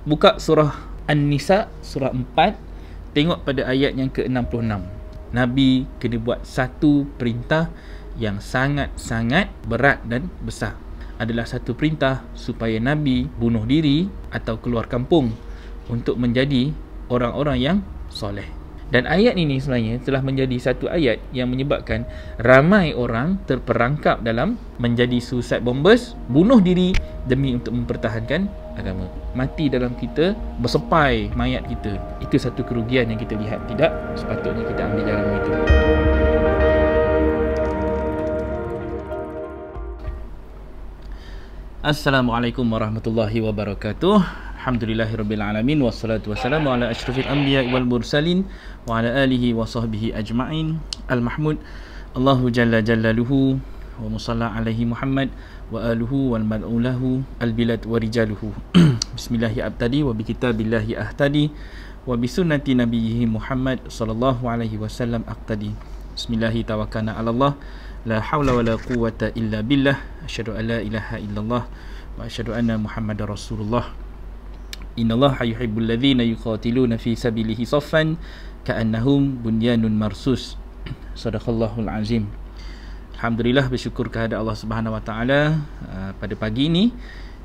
buka surah An-Nisa surah 4, tengok pada ayat yang ke-66. Nabi kena buat satu perintah yang sangat-sangat berat dan besar. Adalah satu perintah supaya Nabi bunuh diri atau keluar kampung untuk menjadi orang-orang yang soleh. Dan ayat ini sebenarnya telah menjadi satu ayat yang menyebabkan ramai orang terperangkap dalam menjadi suicide bombers, bunuh diri demi untuk mempertahankan agama. Mati dalam kita, bersepai mayat kita. Itu satu kerugian yang kita lihat. Tidak sepatutnya kita ambil jalan itu. Assalamualaikum warahmatullahi wabarakatuh. Alhamdulillahirabbil alamin wassalatu wassalamu ala asyrafil anbiya wal mursalin wa ala alihi wa sahbihi ajma'in. Al mahmud Allahu jalla jalaluhu wa musalla alaihi Muhammad wa aluhu wal mal'ulahu al bilad wa rijaluhu. Bismillahi abtadi wa bi kitabillahi ahtadi wa bi sunnati nabiyhi Muhammad sallallahu alaihi wasallam aqtadi. Bismillahi tawakkalna 'ala Allah la haula wala quwwata illa billah. Asyhadu an la ilaha illallah wa asyhadu anna Muhammadar Rasulullah. Innallaha yuhibbul ladzina yuqatiluna fi sabilihi saffan ka'annahum bunyanun marsus. Sadaqallahul azim. Alhamdulillah, bersyukur kehadrat Allah Subhanahu wa taala pada pagi ini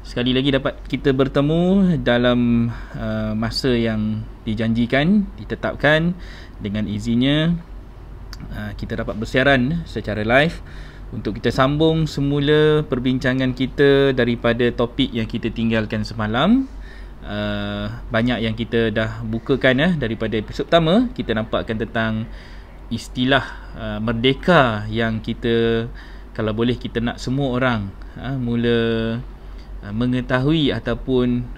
sekali lagi dapat kita bertemu dalam masa yang dijanjikan, ditetapkan. Dengan izinnya kita dapat bersiaran secara live untuk kita sambung semula perbincangan kita daripada topik yang kita tinggalkan semalam. Banyak yang kita dah bukakan daripada episod pertama. Kita nampakkan tentang istilah merdeka yang kita, kalau boleh kita nak semua orang mula mengetahui ataupun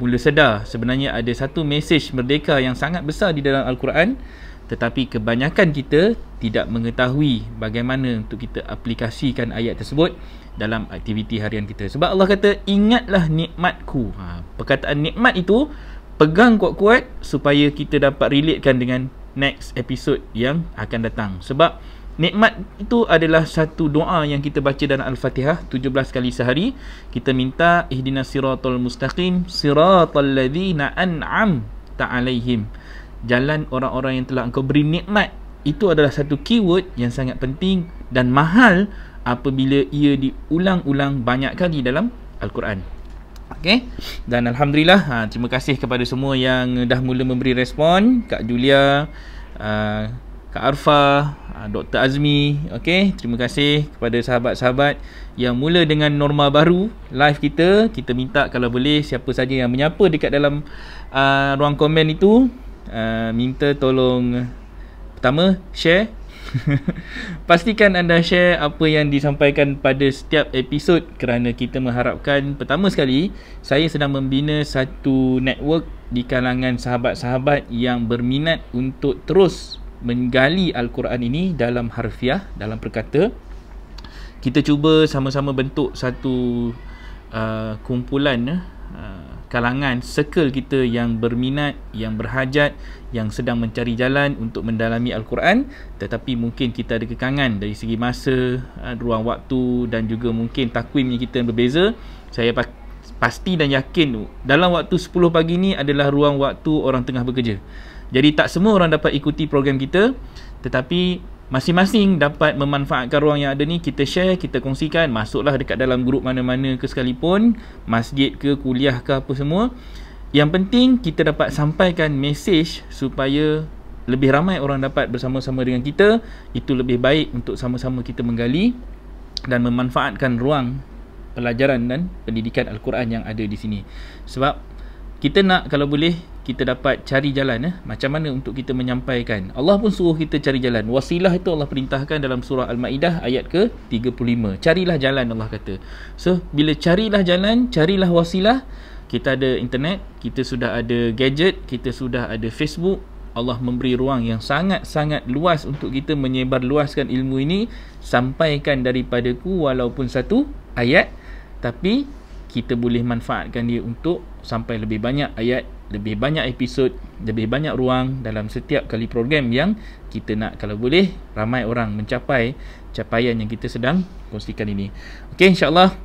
mula sedar sebenarnya ada satu mesej merdeka yang sangat besar di dalam Al-Quran, tetapi kebanyakan kita tidak mengetahui bagaimana untuk kita aplikasikan ayat tersebut dalam aktiviti harian kita. Sebab Allah kata, ingatlah nikmatku. Perkataan nikmat itu pegang kuat-kuat supaya kita dapat relatekan dengan next episode yang akan datang. Sebab nikmat itu adalah satu doa yang kita baca dalam Al-Fatihah 17 kali sehari. Kita minta ihdinas siratal mustaqim siratal ladzina an'amta alaihim, jalan orang-orang yang telah engkau beri nikmat. Itu adalah satu keyword yang sangat penting dan mahal apabila ia diulang-ulang banyak kali dalam Al-Quran. Okey. Dan alhamdulillah, terima kasih kepada semua yang dah mula memberi respon. Kak Julia, Kak Arfa, Dr. Azmi. Okey, terima kasih kepada sahabat-sahabat yang mula dengan norma baru live kita. Kita minta kalau boleh siapa saja yang menyapa dekat dalam ruang komen itu, minta tolong pertama share. Pastikan anda share apa yang disampaikan pada setiap episod, kerana kita mengharapkan, pertama sekali, saya sedang membina satu network di kalangan sahabat-sahabat yang berminat untuk terus menggali Al-Quran ini dalam harfiah, dalam perkata. Kita cuba sama-sama bentuk satu kumpulan kalangan circle kita yang berminat, yang berhajat, yang sedang mencari jalan untuk mendalami Al-Quran, tetapi mungkin kita ada kekangan dari segi masa, ruang waktu dan juga mungkin takwim yang kita berbeza. Saya pasti dan yakin dalam waktu 10 pagi ni adalah ruang waktu orang tengah bekerja. Jadi tak semua orang dapat ikuti program kita, tetapi masing-masing dapat memanfaatkan ruang yang ada ni. Kita share, kita kongsikan. Masuklah dekat dalam grup mana-mana ke sekalipun, masjid ke, kuliah ke, apa semua. Yang penting kita dapat sampaikan mesej supaya lebih ramai orang dapat bersama-sama dengan kita. Itu lebih baik untuk sama-sama kita menggali dan memanfaatkan ruang pelajaran dan pendidikan Al-Quran yang ada di sini. Sebab kita nak, kalau boleh, kita dapat cari jalan macam mana untuk kita menyampaikan. Allah pun suruh kita cari jalan. Wasilah itu Allah perintahkan dalam surah Al-Ma'idah ayat ke-35. Carilah jalan, Allah kata. So, bila carilah jalan, carilah wasilah. Kita ada internet, kita sudah ada gadget, kita sudah ada Facebook. Allah memberi ruang yang sangat-sangat luas untuk kita menyebar luaskan ilmu ini. Sampaikan daripadaku walaupun satu ayat, tapi kita boleh manfaatkan dia untuk sampai lebih banyak ayat, lebih banyak episod, lebih banyak ruang dalam setiap kali program yang kita nak, kalau boleh, ramai orang mencapai capaian yang kita sedang kongsikan ini. Okey, insyaAllah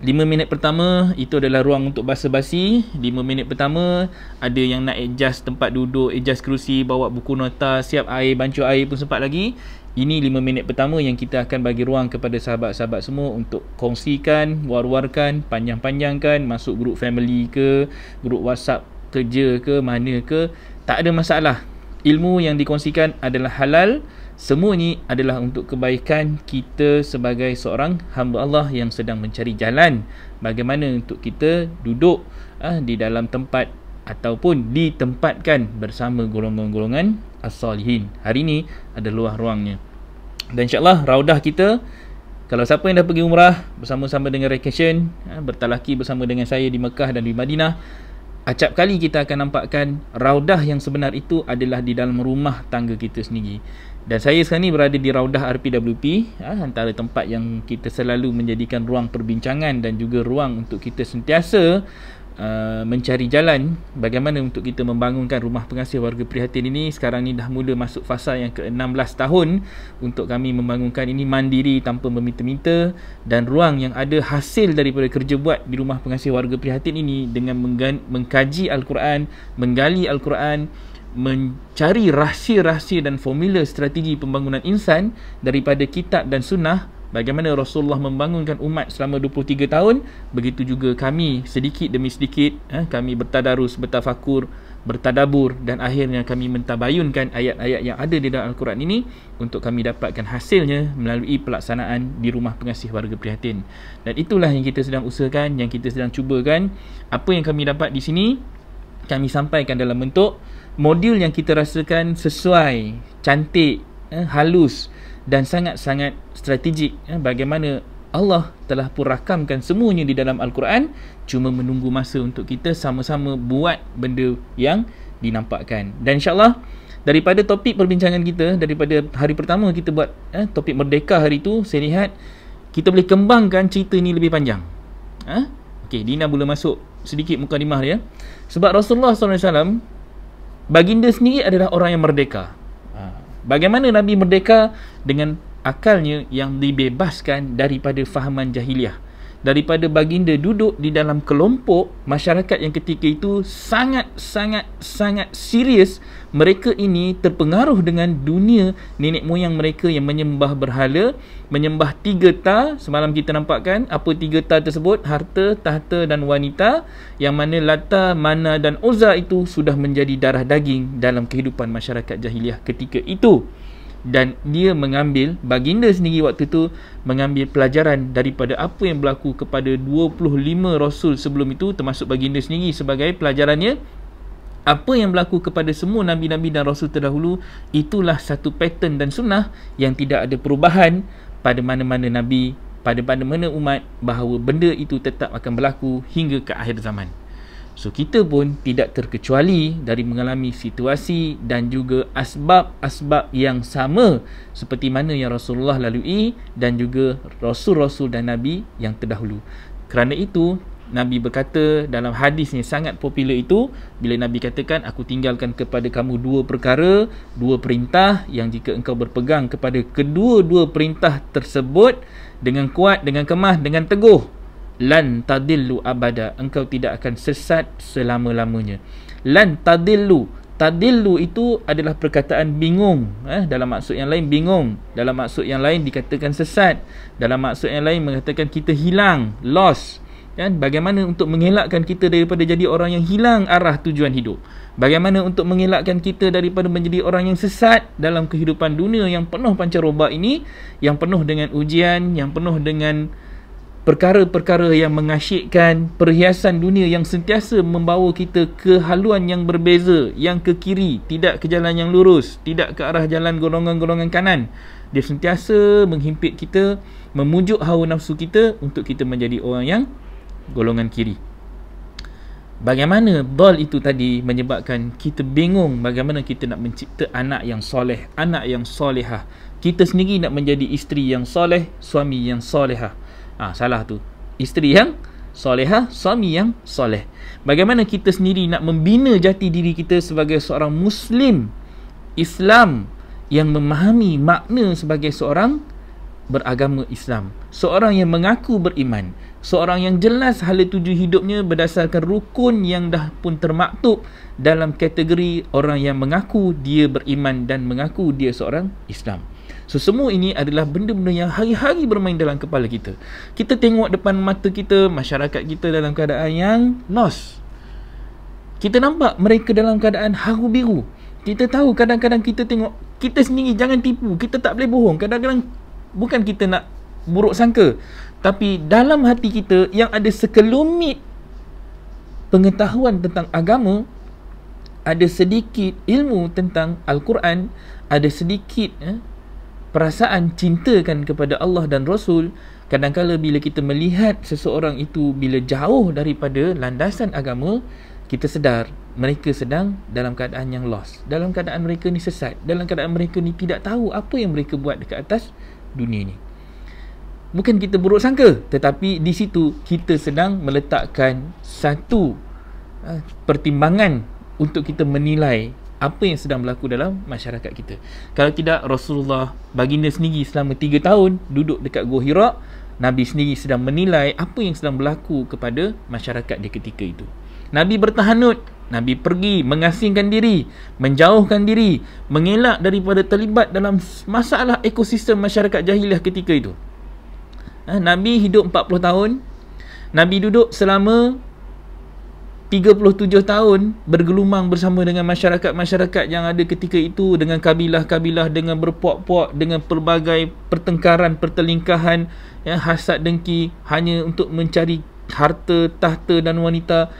5 minit pertama itu adalah ruang untuk basa-basi. 5 minit pertama ada yang nak adjust tempat duduk, adjust kerusi, bawa buku nota, siap air, bancuh air pun sempat lagi. Ini 5 minit pertama yang kita akan bagi ruang kepada sahabat-sahabat semua untuk kongsikan, war-warkan, panjang-panjangkan, masuk grup family ke, grup WhatsApp kerja ke, mana ke, tak ada masalah. Ilmu yang dikongsikan adalah halal. Semua ni adalah untuk kebaikan kita sebagai seorang hamba Allah yang sedang mencari jalan bagaimana untuk kita duduk di dalam tempat ataupun ditempatkan bersama golongan-golongan as-salihin. Hari ni ada luar ruangnya. Dan insya-Allah raudah kita, kalau siapa yang dah pergi umrah bersama-sama dengan Rekession, bertalaki bersama dengan saya di Mekah dan di Madinah, acap kali kita akan nampakkan raudah yang sebenar itu adalah di dalam rumah tangga kita sendiri. Dan saya sekarang ni berada di Raudah RPWP, antara tempat yang kita selalu menjadikan ruang perbincangan dan juga ruang untuk kita sentiasa mencari jalan bagaimana untuk kita membangunkan rumah pengasih warga prihatin ini. Sekarang ni dah mula masuk fasa yang ke-16 tahun untuk kami membangunkan ini mandiri tanpa meminta-minta, dan ruang yang ada hasil daripada kerja buat di rumah pengasih warga prihatin ini dengan mengkaji Al-Quran, menggali Al-Quran, mencari rahsia-rahsia dan formula strategi pembangunan insan daripada kitab dan sunnah. Bagaimana Rasulullah membangunkan umat selama 23 tahun, begitu juga kami sedikit demi sedikit kami bertadarus, bertafakur, bertadabur, dan akhirnya kami mentabayunkan ayat-ayat yang ada di dalam Al-Quran ini untuk kami dapatkan hasilnya melalui pelaksanaan di rumah pengasih warga prihatin. Dan itulah yang kita sedang usahakan, yang kita sedang cubakan. Apa yang kami dapat di sini kami sampaikan dalam bentuk modul yang kita rasakan sesuai, cantik, halus dan sangat-sangat strategik. Bagaimana Allah telah pun rakamkan semuanya di dalam Al-Quran, cuma menunggu masa untuk kita sama-sama buat benda yang dinampakkan. Dan insyaAllah daripada topik perbincangan kita, daripada hari pertama kita buat topik Merdeka hari tu, saya lihat kita boleh kembangkan cerita ni lebih panjang. Okey, Dina boleh masuk sedikit mukadimah dia. Sebab Rasulullah SAW, baginda sendiri adalah orang yang merdeka. Bagaimana Nabi merdeka? Dengan akalnya yang dibebaskan daripada fahaman jahiliah, daripada baginda duduk di dalam kelompok masyarakat yang ketika itu sangat serius. Mereka ini terpengaruh dengan dunia nenek moyang mereka yang menyembah berhala, menyembah 3 ta. Semalam kita nampakkan apa 3 ta tersebut: harta, tahta dan wanita, yang mana Lata, Mana dan Uzza itu sudah menjadi darah daging dalam kehidupan masyarakat jahiliah ketika itu. Dan dia mengambil, baginda sendiri waktu itu mengambil pelajaran daripada apa yang berlaku kepada 25 Rasul sebelum itu, termasuk baginda sendiri sebagai pelajarannya. Apa yang berlaku kepada semua Nabi-Nabi dan Rasul terdahulu, itulah satu pattern dan sunnah yang tidak ada perubahan pada mana-mana Nabi, pada mana-mana umat, bahawa benda itu tetap akan berlaku hingga ke akhir zaman. So kita pun tidak terkecuali dari mengalami situasi dan juga asbab-asbab yang sama seperti mana yang Rasulullah lalui dan juga Rasul-Rasul dan Nabi yang terdahulu. Kerana itu Nabi berkata dalam hadis yang sangat popular itu, bila Nabi katakan, aku tinggalkan kepada kamu 2 perkara, 2 perintah yang jika engkau berpegang kepada kedua-dua perintah tersebut dengan kuat, dengan kemah, dengan teguh, lan tadillu abada, engkau tidak akan sesat selama-lamanya. Lan tadillu, tadillu itu adalah perkataan bingung, dalam maksud yang lain bingung, dalam maksud yang lain dikatakan sesat, dalam maksud yang lain mengatakan kita hilang, lost. Bagaimana untuk mengelakkan kita daripada jadi orang yang hilang arah tujuan hidup? Bagaimana untuk mengelakkan kita daripada menjadi orang yang sesat dalam kehidupan dunia yang penuh pancaroba ini, yang penuh dengan ujian, yang penuh dengan perkara-perkara yang mengasyikkan, perhiasan dunia yang sentiasa membawa kita ke haluan yang berbeza, yang ke kiri, tidak ke jalan yang lurus, tidak ke arah jalan golongan-golongan kanan. Dia sentiasa menghimpit kita, memujuk hawa nafsu kita untuk kita menjadi orang yang golongan kiri. Bagaimana dal itu tadi menyebabkan kita bingung bagaimana kita nak mencipta anak yang soleh, anak yang solehah. Kita sendiri nak menjadi isteri yang soleh, suami yang solehah. Salah tu. Isteri yang solehah, suami yang soleh. Bagaimana kita sendiri nak membina jati diri kita sebagai seorang Muslim Islam yang memahami makna sebagai seorang beragama Islam, seorang yang mengaku beriman. seorang yang jelas hala tuju hidupnya berdasarkan rukun yang dah pun termaktub dalam kategori orang yang mengaku dia beriman dan mengaku dia seorang Islam. So semua ini adalah benda-benda yang hari-hari bermain dalam kepala kita. Kita tengok depan mata kita, masyarakat kita dalam keadaan yang lost. Kita nampak mereka dalam keadaan haru biru. Kita tahu kadang-kadang kita tengok, kita sendiri jangan tipu, kita tak boleh bohong. Kadang-kadang bukan kita nak buruk sangka, tapi dalam hati kita yang ada sekelumit pengetahuan tentang agama, ada sedikit ilmu tentang Al-Quran, ada sedikit perasaan cintakan kepada Allah dan Rasul. Kadang-kala bila kita melihat seseorang itu bila jauh daripada landasan agama, kita sedar mereka sedang dalam keadaan yang lost, dalam keadaan mereka ni sesat, dalam keadaan mereka ni tidak tahu apa yang mereka buat dekat atas dunia ni. Bukan kita buruk sangka, tetapi di situ kita sedang meletakkan satu pertimbangan untuk kita menilai apa yang sedang berlaku dalam masyarakat kita. Kalau tidak, Rasulullah baginda sendiri selama 3 tahun duduk dekat Gua Hira, Nabi sendiri sedang menilai apa yang sedang berlaku kepada masyarakat di ketika itu. Nabi bertahanut, Nabi pergi mengasingkan diri, menjauhkan diri, mengelak daripada terlibat dalam masalah ekosistem masyarakat jahiliah ketika itu. Nabi hidup 40 tahun. Nabi duduk selama 37 tahun bergelumang bersama dengan masyarakat-masyarakat yang ada ketika itu, dengan kabilah-kabilah, dengan berpuak-puak, dengan pelbagai pertengkaran, pertelingkahan, hasad dengki hanya untuk mencari harta, tahta dan wanita.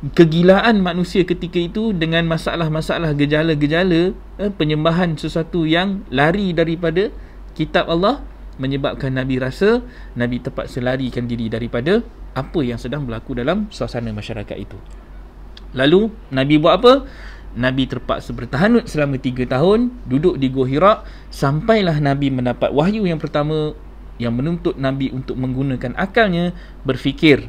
Kegilaan manusia ketika itu dengan masalah-masalah, gejala-gejala penyembahan sesuatu yang lari daripada kitab Allah, menyebabkan Nabi rasa Nabi terpaksa larikan diri daripada apa yang sedang berlaku dalam suasana masyarakat itu. Lalu Nabi buat apa? Nabi terpaksa bertahanut selama 3 tahun, duduk di Gua Hira, sampailah Nabi mendapat wahyu yang pertama yang menuntut Nabi untuk menggunakan akalnya, berfikir,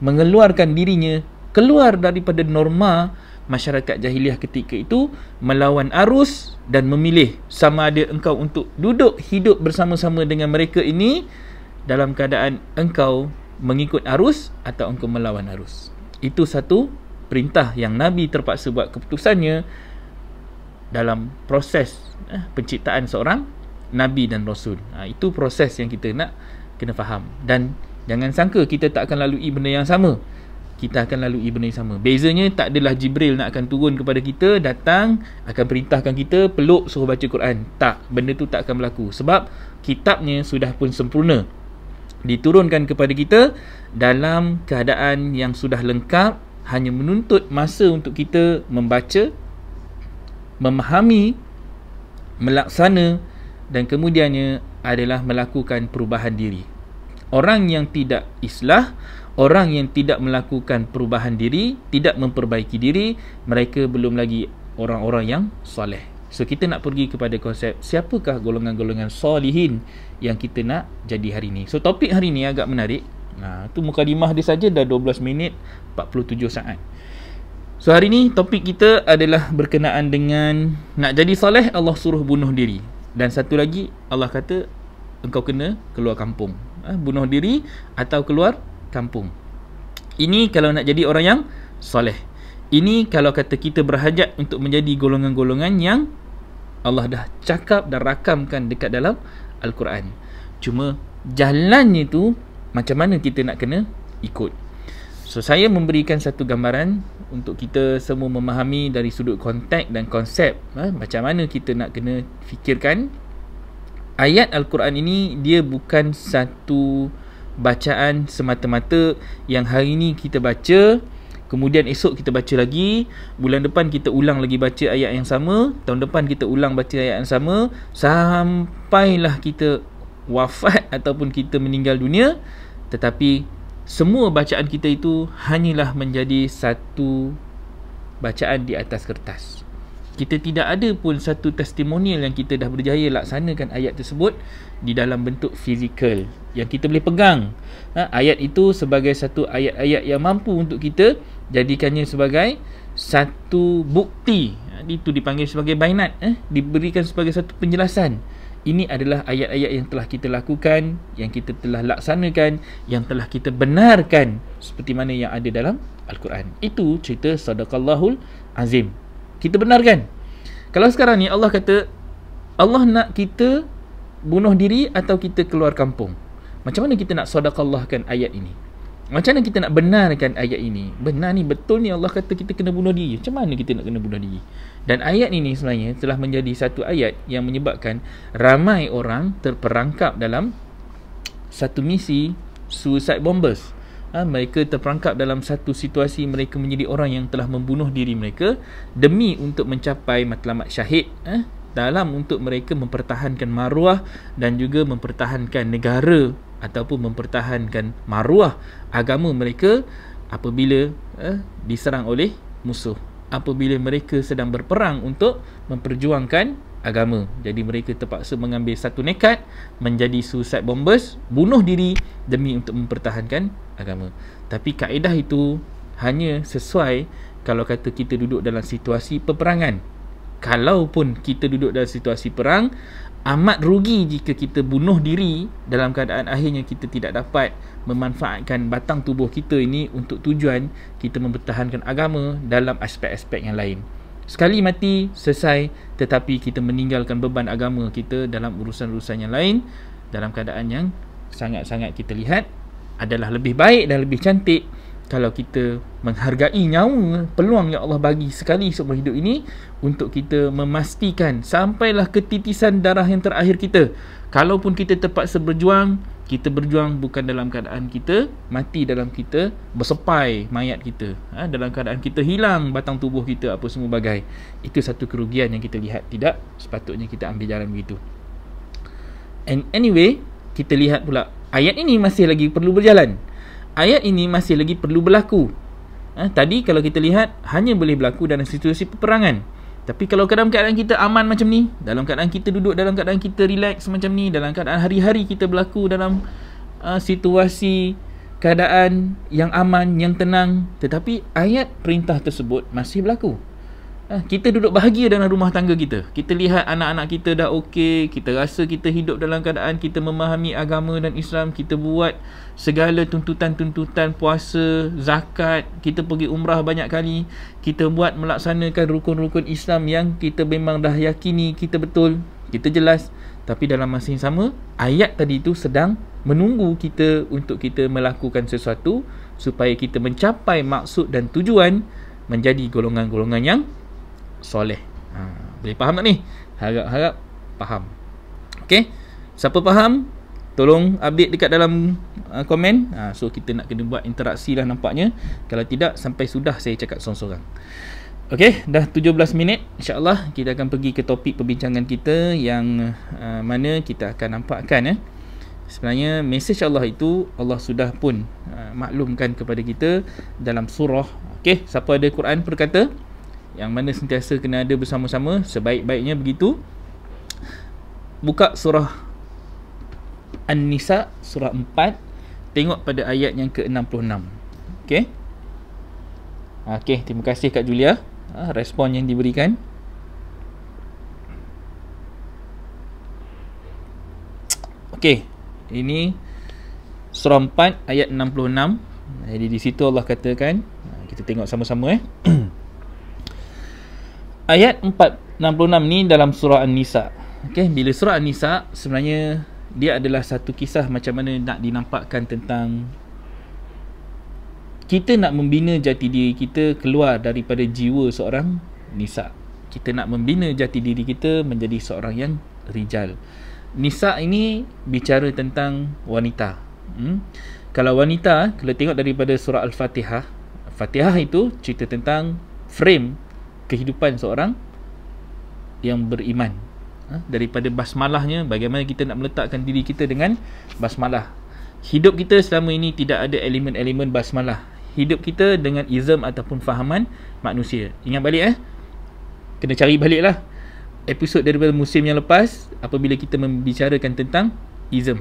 mengeluarkan dirinya keluar daripada norma masyarakat jahiliah ketika itu, melawan arus dan memilih sama ada engkau untuk duduk hidup bersama-sama dengan mereka ini dalam keadaan engkau mengikut arus atau engkau melawan arus. Itu satu perintah yang Nabi terpaksa buat keputusannya dalam proses penciptaan seorang Nabi dan Rasul. Itu proses yang kita nak kena faham. Dan jangan sangka kita tak akan lalui benda yang sama. Kita akan lalui benda yang sama. Bezanya tak adalah Jibril nak akan turun kepada kita, datang akan perintahkan kita peluk suruh baca Quran. Tak, benda tu tak akan berlaku. Sebab kitabnya sudah pun sempurna, diturunkan kepada kita dalam keadaan yang sudah lengkap, hanya menuntut masa untuk kita membaca, memahami, melaksana, dan kemudiannya adalah melakukan perubahan diri. Orang yang tidak islah, orang yang tidak melakukan perubahan diri, tidak memperbaiki diri, mereka belum lagi orang-orang yang soleh. So kita nak pergi kepada konsep siapakah golongan-golongan solihin yang kita nak jadi hari ini. So topik hari ini agak menarik. Tu mukadimah dia saja dah 12 minit 47 saat. So hari ini topik kita adalah berkenaan dengan nak jadi soleh, Allah suruh bunuh diri. Dan satu lagi, Allah kata engkau kena keluar kampung. Bunuh diri atau keluar kampung. Ini kalau nak jadi orang yang soleh. Ini kalau kata kita berhajat untuk menjadi golongan-golongan yang Allah dah cakap dan rakamkan dekat dalam Al-Quran. Cuma jalannya tu macam mana kita nak kena ikut. So saya memberikan satu gambaran untuk kita semua memahami dari sudut konteks dan konsep, macam mana kita nak kena fikirkan. Ayat Al-Quran ini dia bukan satu bacaan semata-mata yang hari ni kita baca, kemudian esok kita baca lagi, bulan depan kita ulang lagi baca ayat yang sama, tahun depan kita ulang baca ayat yang sama, sampailah kita wafat ataupun kita meninggal dunia. Tetapi semua bacaan kita itu hanyalah menjadi satu bacaan di atas kertas. Kita tidak ada pun satu testimonial yang kita dah berjaya laksanakan ayat tersebut di dalam bentuk fizikal yang kita boleh pegang. Ayat itu sebagai satu ayat-ayat yang mampu untuk kita jadikannya sebagai satu bukti. Itu dipanggil sebagai bainat, diberikan sebagai satu penjelasan. ini adalah ayat-ayat yang telah kita lakukan, yang kita telah laksanakan, yang telah kita benarkan seperti mana yang ada dalam Al-Quran. Itu cerita Sadaqallahul Azim. Kita benarkan. Kalau sekarang ni Allah kata, Allah nak kita bunuh diri atau kita keluar kampung. Macam mana kita nak sadaqallahkan ayat ini? Macam mana kita nak benarkan ayat ini? Benar ni, betul ni Allah kata kita kena bunuh diri. Macam mana kita nak kena bunuh diri? Dan ayat ini sebenarnya telah menjadi satu ayat yang menyebabkan ramai orang terperangkap dalam satu misi suicide bombers. Mereka terperangkap dalam satu situasi mereka menjadi orang yang telah membunuh diri mereka demi untuk mencapai matlamat syahid, dalam untuk mereka mempertahankan maruah dan juga mempertahankan negara ataupun mempertahankan maruah agama mereka apabila diserang oleh musuh, apabila mereka sedang berperang untuk memperjuangkan agama. Jadi mereka terpaksa mengambil satu nekat menjadi suicide bombers, bunuh diri demi untuk mempertahankan agama. Tapi kaedah itu hanya sesuai kalau kata kita duduk dalam situasi peperangan. Kalaupun kita duduk dalam situasi perang, amat rugi jika kita bunuh diri dalam keadaan akhirnya kita tidak dapat memanfaatkan batang tubuh kita ini untuk tujuan kita mempertahankan agama dalam aspek-aspek yang lain. Sekali mati, selesai, tetapi kita meninggalkan beban agama kita dalam urusan-urusan yang lain, dalam keadaan yang sangat-sangat kita lihat adalah lebih baik dan lebih cantik kalau kita menghargai nyawa, peluang yang Allah bagi sekali seumur hidup ini untuk kita memastikan sampailah ke titisan darah yang terakhir kita. Kalaupun kita terpaksa berjuang, kita berjuang bukan dalam keadaan kita mati, dalam kita bersepai mayat kita, dalam keadaan kita hilang batang tubuh kita, apa semua bagai. Itu satu kerugian yang kita lihat. Tidak sepatutnya kita ambil jalan begitu. And anyway, kita lihat pula ayat ini masih lagi perlu berjalan. Ayat ini masih lagi perlu berlaku. Tadi kalau kita lihat hanya boleh berlaku dalam situasi peperangan. Tapi kalau dalam keadaan kita aman macam ni, dalam keadaan kita duduk dalam keadaan kita relax macam ni, dalam keadaan hari-hari kita berlaku dalam situasi keadaan yang aman, yang tenang, tetapi ayat perintah tersebut masih berlaku. Kita duduk bahagia dalam rumah tangga kita. Kita lihat anak-anak kita dah okey, kita rasa kita hidup dalam keadaan kita memahami agama dan Islam, kita buat segala tuntutan-tuntutan puasa, zakat, kita pergi umrah banyak kali, kita buat melaksanakan rukun-rukun Islam yang kita memang dah yakini kita betul, kita jelas. Tapi dalam masa yang sama, ayat tadi itu sedang menunggu kita untuk kita melakukan sesuatu supaya kita mencapai maksud dan tujuan menjadi golongan-golongan yang soleh. Boleh faham tak ni? Harap-harap faham. Okey, siapa faham tolong update dekat dalam komen. So kita nak kena buat interaksi lah nampaknya. Kalau tidak, sampai sudah saya cakap sorang-sorang. Okey, dah 17 minit. InsyaAllah kita akan pergi ke topik perbincangan kita yang mana kita akan nampakkan sebenarnya mesej Allah itu Allah sudah pun maklumkan kepada kita dalam surah. Okey, siapa ada Quran berkata yang mana sentiasa kena ada bersama-sama, sebaik-baiknya begitu. Buka surah An-Nisa, surah 4, tengok pada ayat yang ke-66. Okey. Okey, terima kasih Kak Julia respon yang diberikan. Okey, ini surah 4 ayat 66. Jadi di situ Allah katakan, kita tengok sama-sama Ayat 466 ni dalam surah An-Nisa. Okey, bila surah An-Nisa sebenarnya dia adalah satu kisah macam mana nak dinampakkan tentang kita nak membina jati diri kita keluar daripada jiwa seorang nisa. Kita nak membina jati diri kita menjadi seorang yang rijal. Nisa ini bicara tentang wanita. Kalau wanita, kalau tengok daripada surah Al-Fatihah, Fatihah itu cerita tentang frame kehidupan seorang yang beriman. Daripada basmalahnya, bagaimana kita nak meletakkan diri kita dengan basmalah. Hidup kita selama ini tidak ada elemen-elemen basmalah. Hidup kita dengan izm ataupun fahaman manusia. Ingat balik kena cari balik lah episod daripada musim yang lepas apabila kita membicarakan tentang izm.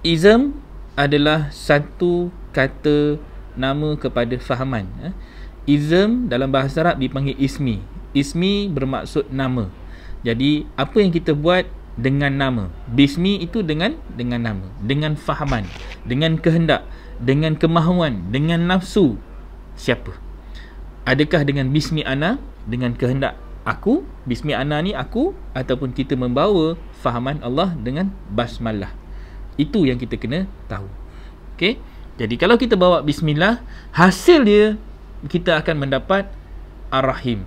Izm adalah satu kata nama kepada fahaman. Izm dalam bahasa Arab dipanggil ismi. Ismi bermaksud nama. Jadi apa yang kita buat dengan nama. Bismi itu dengan nama, dengan fahaman, dengan kehendak, dengan kemahuan, dengan nafsu. Siapa? Adakah dengan bismi ana, dengan kehendak aku, bismi ana ni aku, ataupun kita membawa fahaman Allah dengan basmalah? Itu yang kita kena tahu. Okey. Jadi kalau kita bawa bismillah, hasil dia kita akan mendapat Ar-Rahim.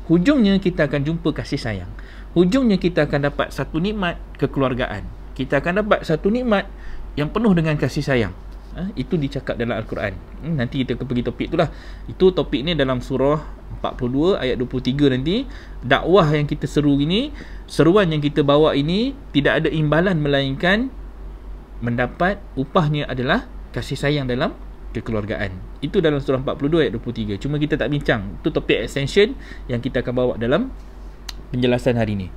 Hujungnya kita akan jumpa kasih sayang. Hujungnya kita akan dapat satu nikmat kekeluargaan. Kita akan dapat satu nikmat yang penuh dengan kasih sayang. Itu dicakap dalam Al-Quran. Nanti kita akan pergi topik itulah. Itu topik ni dalam surah 42 ayat 23 nanti. Dakwah yang kita seru ini, seruan yang kita bawa ini tidak ada imbalan melainkan mendapat upahnya adalah kasih sayang dalam kekeluargaan. Itu dalam surah 42 ayat 23. Cuma kita tak bincang. Itu topik extension yang kita akan bawa dalam penjelasan hari ini.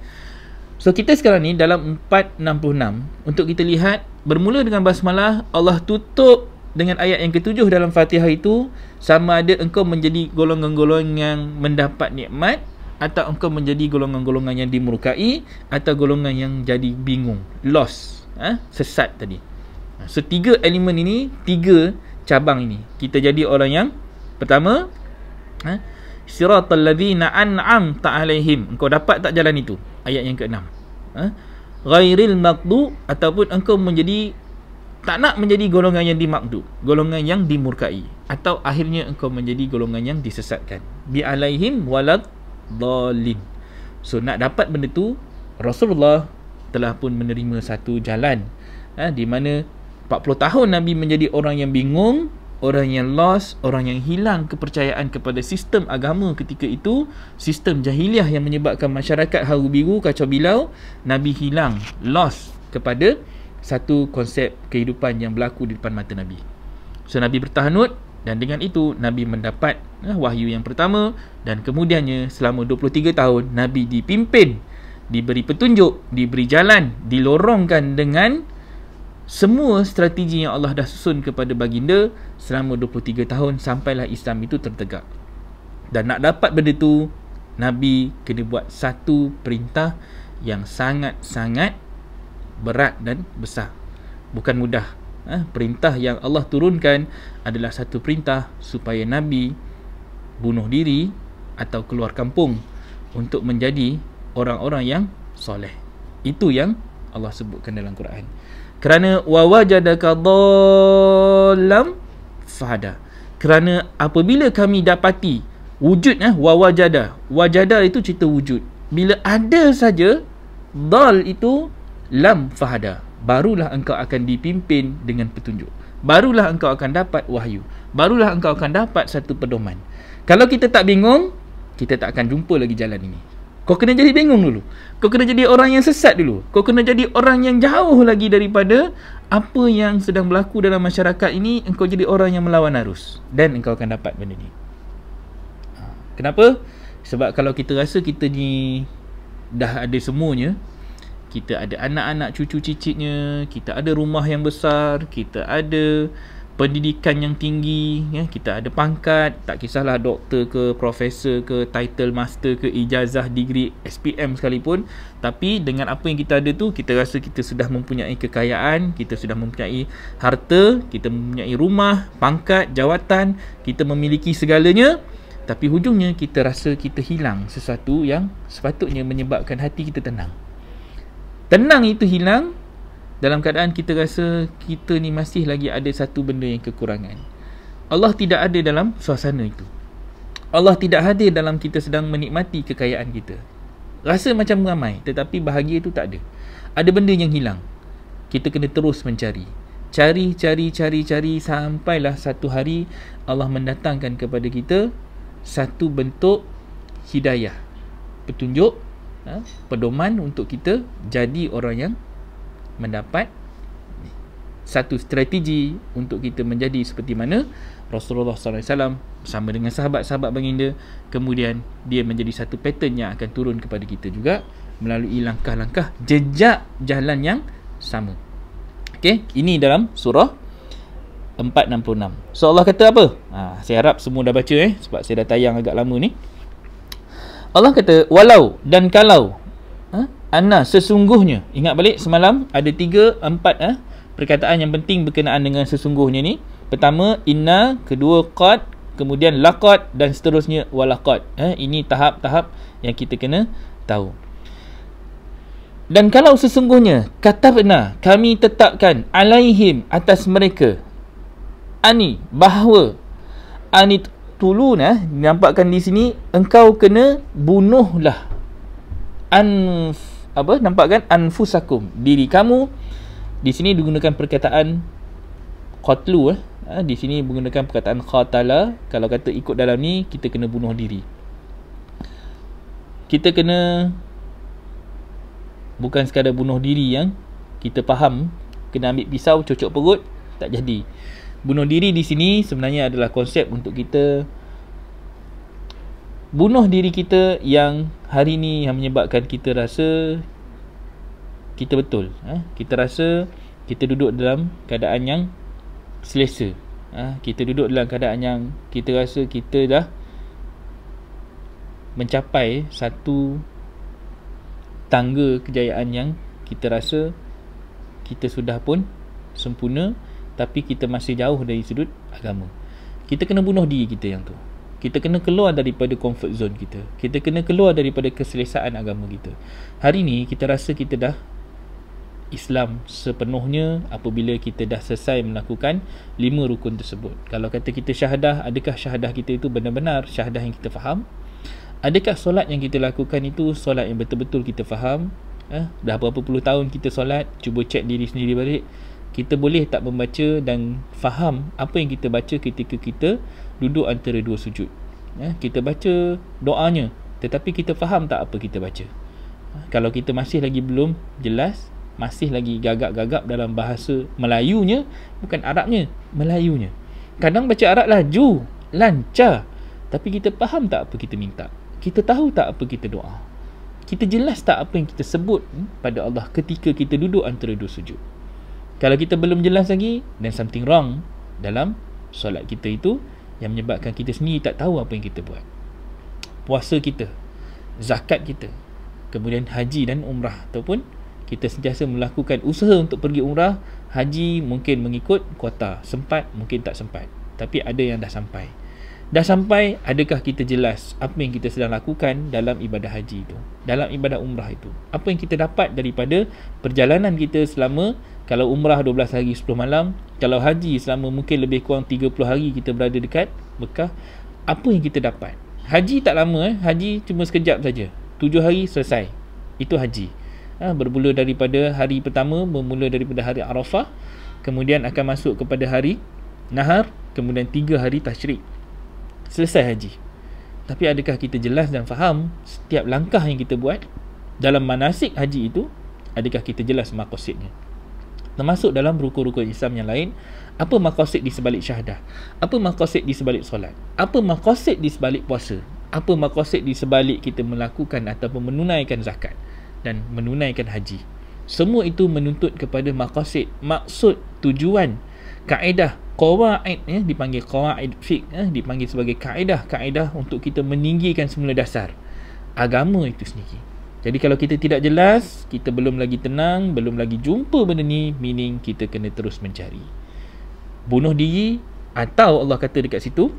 So kita sekarang ni dalam 466 untuk kita lihat, bermula dengan basmalah, Allah tutup dengan ayat yang ke-7 dalam Fatihah itu, sama ada engkau menjadi golongan-golongan yang mendapat nikmat, atau engkau menjadi golongan-golongan yang dimurkai, atau golongan yang jadi bingung, lost, sesat tadi. So 3 elemen ini, 3 cabang ini, kita jadi orang yang pertama, siratal ladzina an'amta alaihim, engkau dapat tak jalan itu, ayat yang ke-6. Ghairil maghdu, ataupun engkau menjadi tak nak menjadi golongan yang dimaghdu, golongan yang dimurkai, atau akhirnya engkau menjadi golongan yang disesatkan. Bi alaihim walad dhalin. So nak dapat benda tu, Rasulullah telah pun menerima satu jalan, di mana 40 tahun Nabi menjadi orang yang bingung, orang yang lost, orang yang hilang kepercayaan kepada sistem agama ketika itu, sistem jahiliah yang menyebabkan masyarakat haru biru, kacau bilau. Nabi hilang, lost kepada satu konsep kehidupan yang berlaku di depan mata Nabi. So Nabi bertahanut, dan dengan itu Nabi mendapat wahyu yang pertama, dan kemudiannya selama 23 tahun Nabi dipimpin, diberi petunjuk, diberi jalan, dilorongkan dengan semua strategi yang Allah dah susun kepada baginda selama 23 tahun, sampailah Islam itu tertegak. Dan nak dapat benda tu, Nabi kena buat satu perintah yang sangat-sangat berat dan besar. Bukan mudah. Perintah yang Allah turunkan adalah satu perintah supaya Nabi bunuh diri atau keluar kampung untuk menjadi orang-orang yang soleh. Itu yang Allah sebutkan dalam Quran. Kerana wawajadaka dhallam fahada. Kerana apabila kami dapati wujud, wawajada, wajada itu cerita wujud. Bila ada saja dhal itu, lam fahada, barulah engkau akan dipimpin dengan petunjuk, barulah engkau akan dapat wahyu, barulah engkau akan dapat satu pedoman. Kalau kita tak bingung, kita tak akan jumpa lagi jalan ini. Kau kena jadi bingung dulu. Kau kena jadi orang yang sesat dulu. Kau kena jadi orang yang jauh lagi daripada apa yang sedang berlaku dalam masyarakat ini. Engkau jadi orang yang melawan arus, dan engkau akan dapat benda ni. Kenapa? Sebab kalau kita rasa kita ni dah ada semuanya, kita ada anak-anak, cucu cicitnya, kita ada rumah yang besar, kita ada pendidikan yang tinggi, kita ada pangkat, tak kisahlah doktor ke, profesor ke, title master ke, ijazah, degree, SPM sekalipun, tapi dengan apa yang kita ada tu, kita rasa kita sudah mempunyai kekayaan, kita sudah mempunyai harta, kita mempunyai rumah, pangkat, jawatan, kita memiliki segalanya, tapi hujungnya kita rasa kita hilang sesuatu yang sepatutnya menyebabkan hati kita tenang. Tenang itu hilang dalam keadaan kita rasa kita ni masih lagi ada satu benda yang kekurangan. Allah tidak ada dalam suasana itu. Allah tidak hadir dalam kita sedang menikmati kekayaan kita. Rasa macam ramai, tetapi bahagia itu tak ada. Ada benda yang hilang. Kita kena terus mencari. Cari, sampailah satu hari Allah mendatangkan kepada kita satu bentuk hidayah, petunjuk, pedoman untuk kita jadi orang yang mendapat satu strategi untuk kita menjadi seperti mana Rasulullah SAW bersama dengan sahabat-sahabat baginda. Kemudian dia menjadi satu pattern yang akan turun kepada kita juga melalui langkah-langkah jejak jalan yang sama. Okey, ini dalam surah 466. So Allah kata apa? Saya harap semua dah baca sebab saya dah tayang agak lama ni. Allah kata walau dan kalau Anna, sesungguhnya. Ingat balik semalam ada 3, 4 perkataan yang penting berkenaan dengan sesungguhnya ni. Pertama inna, kedua qad, kemudian laqad dan seterusnya walaqad. Ini tahap-tahap yang kita kena tahu. Dan kalau sesungguhnya katabna, kami tetapkan alaihim, atas mereka, ani, bahawa ani tuluna, nampakkan di sini engkau kena bunuhlah nampakkan anfusakum, diri kamu. Di sini digunakan perkataan qatlu. Di sini menggunakan perkataan qatala. Kalau kata ikut dalam ni, kita kena bunuh diri. Kita kena, bukan sekadar bunuh diri yang kita faham, kena ambil pisau cocok perut, tak jadi. Bunuh diri di sini sebenarnya adalah konsep untuk kita bunuh diri kita yang hari ni yang menyebabkan kita rasa kita betul. Kita rasa kita duduk dalam keadaan yang selesa. Kita duduk dalam keadaan yang kita rasa kita dah mencapai satu tangga kejayaan yang kita rasa kita sudah pun sempurna, tapi kita masih jauh dari sudut agama. Kita kena bunuh diri kita yang tu. Kita kena keluar daripada comfort zone kita. Kita kena keluar daripada keselesaan agama kita. Hari ni kita rasa kita dah Islam sepenuhnya apabila kita dah selesai melakukan 5 rukun tersebut. Kalau kata kita syahadah, adakah syahadah kita itu benar-benar syahadah yang kita faham? Adakah solat yang kita lakukan itu solat yang betul-betul kita faham? Dah berapa puluh tahun kita solat, cuba cek diri sendiri balik. Kita boleh tak membaca dan faham apa yang kita baca ketika kita duduk antara 2 sujud? Kita baca doanya, tetapi kita faham tak apa kita baca? Kalau kita masih lagi belum jelas, masih lagi gagap-gagap dalam bahasa Melayunya, bukan Arabnya, Melayunya. Kadang baca Arab laju, lancar, tapi kita faham tak apa kita minta? Kita tahu tak apa kita doa? Kita jelas tak apa yang kita sebut pada Allah ketika kita duduk antara 2 sujud? Kalau kita belum jelas lagi, then something wrong dalam solat kita itu, yang menyebabkan kita sendiri tak tahu apa yang kita buat. Puasa kita, zakat kita, kemudian haji dan umrah, ataupun kita sentiasa melakukan usaha untuk pergi umrah, haji mungkin mengikut kuota, sempat mungkin tak sempat, tapi ada yang dah sampai. Dah sampai, adakah kita jelas apa yang kita sedang lakukan dalam ibadah haji itu, dalam ibadah umrah itu? Apa yang kita dapat daripada perjalanan kita selama, kalau umrah 12 hari 10 malam, kalau haji selama mungkin lebih kurang 30 hari kita berada dekat Mekah, apa yang kita dapat? Haji tak lama, haji cuma sekejap saja, 7 hari selesai. Itu haji. Bermula daripada hari pertama, bermula daripada hari Arafah, kemudian akan masuk kepada hari Nahar, kemudian 3 hari Tasyrik. Selesai haji. Tapi adakah kita jelas dan faham setiap langkah yang kita buat dalam manasik haji itu? Adakah kita jelas maqasidnya? Termasuk dalam rukun-rukun Islam yang lain, apa maqasid di sebalik syahadah? Apa maqasid di sebalik solat? Apa maqasid di sebalik puasa? Apa maqasid di sebalik kita melakukan ataupun menunaikan zakat dan menunaikan haji? Semua itu menuntut kepada maqasid, maksud, tujuan, kaedah, qawaid, dipanggil qawaid fiqh, dipanggil sebagai kaedah-kaedah untuk kita meninggikan semula dasar agama itu sendiri. Jadi kalau kita tidak jelas, kita belum lagi tenang, belum lagi jumpa benda ni, meaning kita kena terus mencari. Bunuh diri, atau Allah kata dekat situ,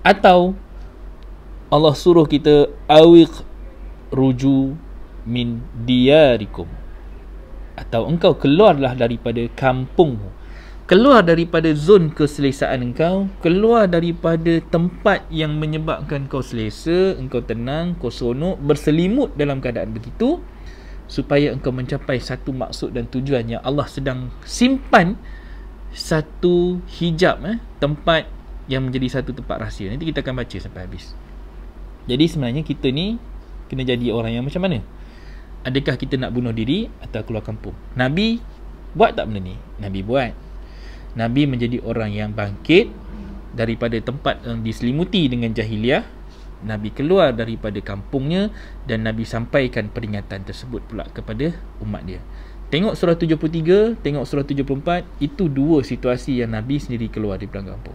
atau Allah suruh kita awiq ruju min diyarikum, atau engkau keluarlah daripada kampungmu, keluar daripada zon keselesaan engkau, keluar daripada tempat yang menyebabkan kau selesa, engkau tenang, kau seronok, berselimut dalam keadaan begitu, supaya engkau mencapai satu maksud dan tujuan yang Allah sedang simpan satu hijab, tempat yang menjadi satu tempat rahsia. Nanti kita akan baca sampai habis. Jadi sebenarnya kita ni kena jadi orang yang macam mana? Adakah kita nak bunuh diri atau keluar kampung? Nabi buat tak benda ni? Nabi buat. Nabi menjadi orang yang bangkit daripada tempat yang diselimuti dengan jahiliah. Nabi keluar daripada kampungnya dan Nabi sampaikan peringatan tersebut pula kepada umat dia. Tengok surah 73, tengok surah 74, itu 2 situasi yang Nabi sendiri keluar di belakang kampung.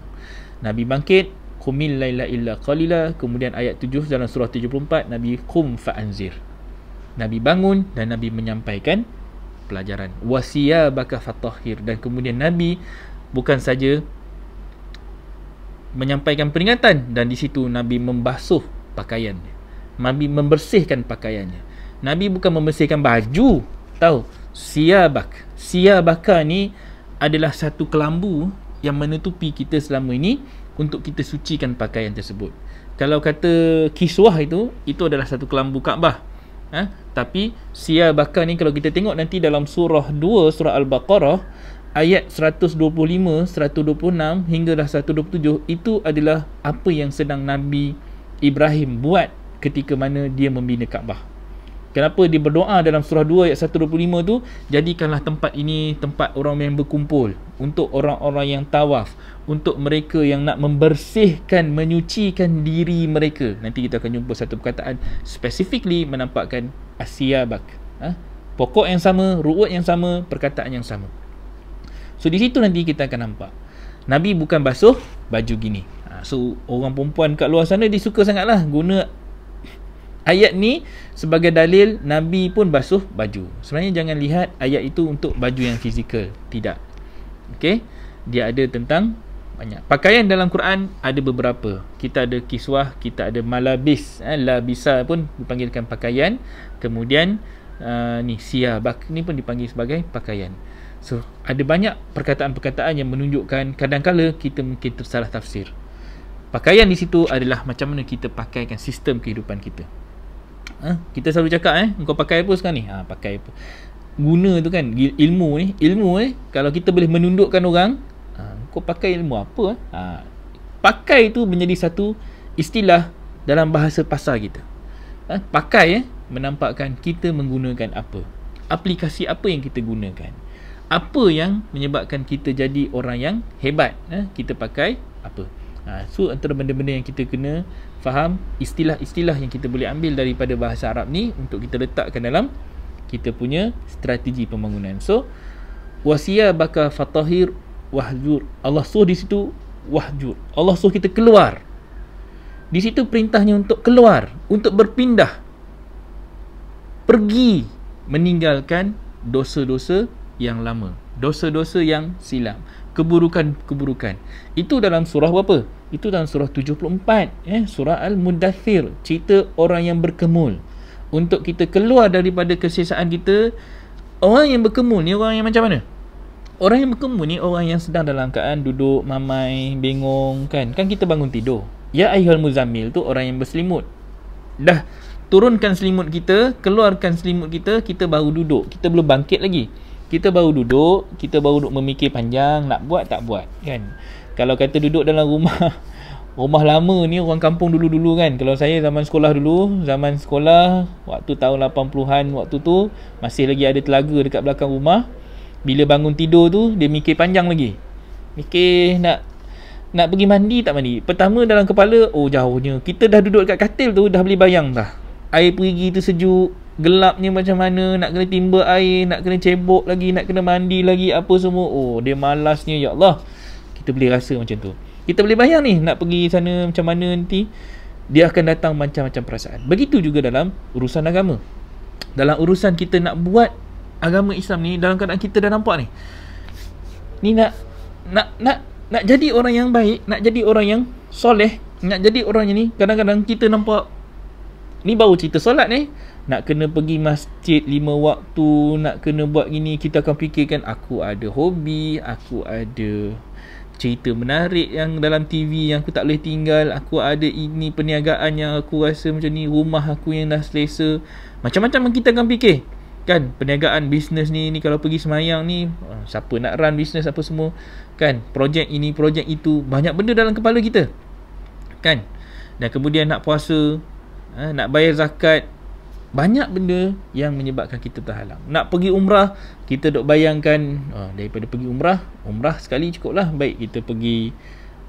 Nabi bangkit, qumil laila illa qalila, kemudian ayat 7 dalam surah 74, Nabi qum fa'anzir. Nabi bangun dan Nabi menyampaikan pelajaran. Wasiyabaka fatahhir, dan kemudian Nabi bukan saja menyampaikan peringatan, dan di situ Nabi membasuh pakaiannya. Nabi membersihkan pakaiannya. Nabi bukan membersihkan baju. Tahu, siyabaka ni adalah satu kelambu yang menutupi kita selama ini untuk kita sucikan pakaian tersebut. Kalau kata kiswah itu adalah satu kelambu Kaabah. Tapi siyabaka ni kalau kita tengok nanti dalam surah 2 surah Al-Baqarah ayat 125, 126 hinggalah 127, itu adalah apa yang sedang Nabi Ibrahim buat ketika mana dia membina Kaabah. Kenapa dia berdoa dalam surah 2 ayat 125 tu, jadikanlah tempat ini tempat orang yang berkumpul, untuk orang-orang yang tawaf, untuk mereka yang nak membersihkan, menyucikan diri mereka. Nanti kita akan jumpa satu perkataan specifically menampakkan asiyabak. Pokok yang sama, ru'ut yang sama, perkataan yang sama. So di situ nanti kita akan nampak Nabi bukan basuh baju gini. So orang perempuan kat luar sana dia suka sangatlah guna ayat ni sebagai dalil Nabi pun basuh baju. Sebenarnya jangan lihat ayat itu untuk baju yang fizikal. Tidak. Okey, dia ada tentang banyak. Pakaian dalam Quran ada beberapa. Kita ada kiswah, kita ada malabis. Labisa pun dipanggilkan pakaian. Kemudian ni siyabak ni pun dipanggil sebagai pakaian. So ada banyak perkataan-perkataan yang menunjukkan kadang-kala kita mungkin tersalah tafsir. Pakaian di situ adalah macam mana kita pakaikan sistem kehidupan kita. Kita selalu cakap kau pakai apa sekarang ni? Pakai apa? Guna tu kan, ilmu kalau kita boleh menundukkan orang, kau pakai ilmu apa? Pakai tu menjadi satu istilah dalam bahasa pasar kita. Pakai menampakkan kita menggunakan apa, aplikasi apa yang kita gunakan, apa yang menyebabkan kita jadi orang yang hebat. Kita pakai apa? So antara benda-benda yang kita kena faham, istilah-istilah yang kita boleh ambil daripada bahasa Arab ni untuk kita letakkan dalam kita punya strategi pembangunan. So wasiyabaka fatahhir wahjur, Allah suruh di situ wahjur, Allah suruh kita keluar. Di situ perintahnya untuk keluar, untuk berpindah, pergi, meninggalkan dosa-dosa yang lama, dosa-dosa yang silam, keburukan-keburukan. Itu dalam surah berapa? Itu dalam surah 74, surah Al-Mudaththir, cerita orang yang berkemul. Untuk kita keluar daripada kesesaan kita. Orang yang berkemul ni orang yang macam mana? Orang yang berkemul ni orang yang sedang dalam keadaan duduk mamai, bengong kan. Kan kita bangun tidur, ya ayyuhal muzammil tu orang yang berselimut. Dah turunkan selimut kita, keluarkan selimut kita, kita baru duduk. Kita belum bangkit lagi. Kita baru duduk, kita baru duduk memikir panjang, nak buat tak buat kan. Kalau kata duduk dalam rumah lama ni, orang kampung dulu-dulu kan. Kalau saya zaman sekolah dulu, zaman sekolah waktu tahun 80-an, waktu tu masih lagi ada telaga dekat belakang rumah. Bila bangun tidur tu, dia mikir panjang lagi. Mikir nak pergi mandi tak mandi. Pertama dalam kepala, oh jauhnya. Kita dah duduk dekat katil tu, dah boleh bayang dah. Air perigi tu sejuk, gelapnya macam mana, nak kena timba air, nak kena cebok lagi, nak kena mandi lagi, apa semua. Oh, dia malasnya, ya Allah. Kita boleh rasa macam tu. Kita boleh bayang ni, nak pergi sana macam mana nanti. Dia akan datang macam-macam perasaan. Begitu juga dalam urusan agama. Dalam urusan kita nak buat agama Islam ni, dalam keadaan kita dah nampak ni, ni nak jadi orang yang baik, nak jadi orang yang soleh, nak jadi orang yang ni, kadang-kadang kita nampak ni baru cerita solat ni, nak kena pergi masjid 5 waktu, nak kena buat gini, kita akan fikirkan aku ada hobi, aku ada cerita menarik yang dalam TV yang aku tak boleh tinggal, aku ada ini perniagaan yang aku rasa macam ni, rumah aku yang dah selesa, macam-macam kita akan fikir kan. Perniagaan, bisnes ni kalau pergi semayang ni, siapa nak run bisnes apa semua kan, projek ini, projek itu, banyak benda dalam kepala kita kan. Dan kemudian nak puasa, nak bayar zakat, banyak benda yang menyebabkan kita terhalang. Nak pergi umrah, kita duk bayangkan daripada pergi umrah sekali cukup lah. Baik kita pergi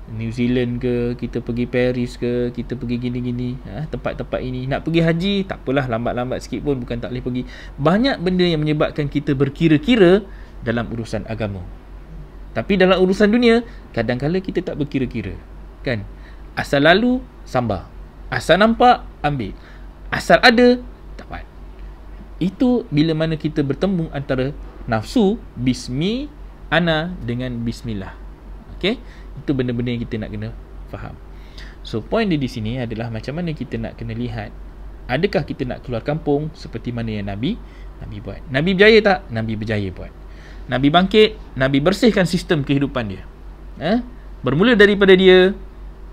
New Zealand ke, kita pergi Paris ke, kita pergi gini-gini, tempat-tempat ini. Nak pergi haji, tak apalah, lambat-lambat sikit pun, bukan tak boleh pergi. Banyak benda yang menyebabkan kita berkira-kira dalam urusan agama. Tapi dalam urusan dunia, kadang-kadang kita tak berkira-kira kan. Asal lalu, sambar. Asal nampak, ambil. Asal ada, tak buat. Itu bila mana kita bertemu antara nafsu bismi ana dengan bismillah. Okey, itu benda-benda yang kita nak kena faham. So point dia di sini adalah macam mana kita nak kena lihat, adakah kita nak keluar kampung seperti mana yang Nabi buat. Nabi berjaya tak? Nabi berjaya buat. Nabi bangkit, Nabi bersihkan sistem kehidupan dia. Bermula daripada dia,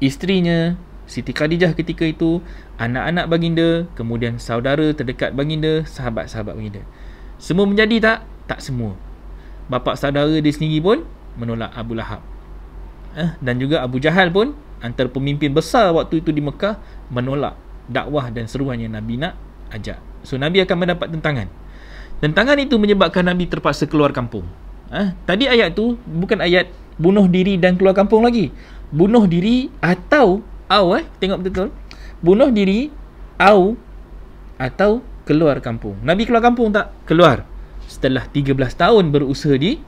isterinya Siti Khadijah ketika itu, anak-anak baginda, kemudian saudara terdekat baginda, sahabat-sahabat baginda. Semua menjadi tak? Tak semua. Bapa saudara dia sendiri pun menolak Abu Lahab. Dan juga Abu Jahal pun, antara pemimpin besar waktu itu di Mekah, menolak dakwah dan seruan yang Nabi nak ajak. So Nabi akan mendapat tentangan. Tentangan itu menyebabkan Nabi terpaksa keluar kampung. Tadi ayat tu bukan ayat bunuh diri dan keluar kampung lagi. Bunuh diri atau tengok betul-betul. Bunuh diri atau keluar kampung. Nabi keluar kampung tak? Keluar. Setelah 13 tahun berusaha di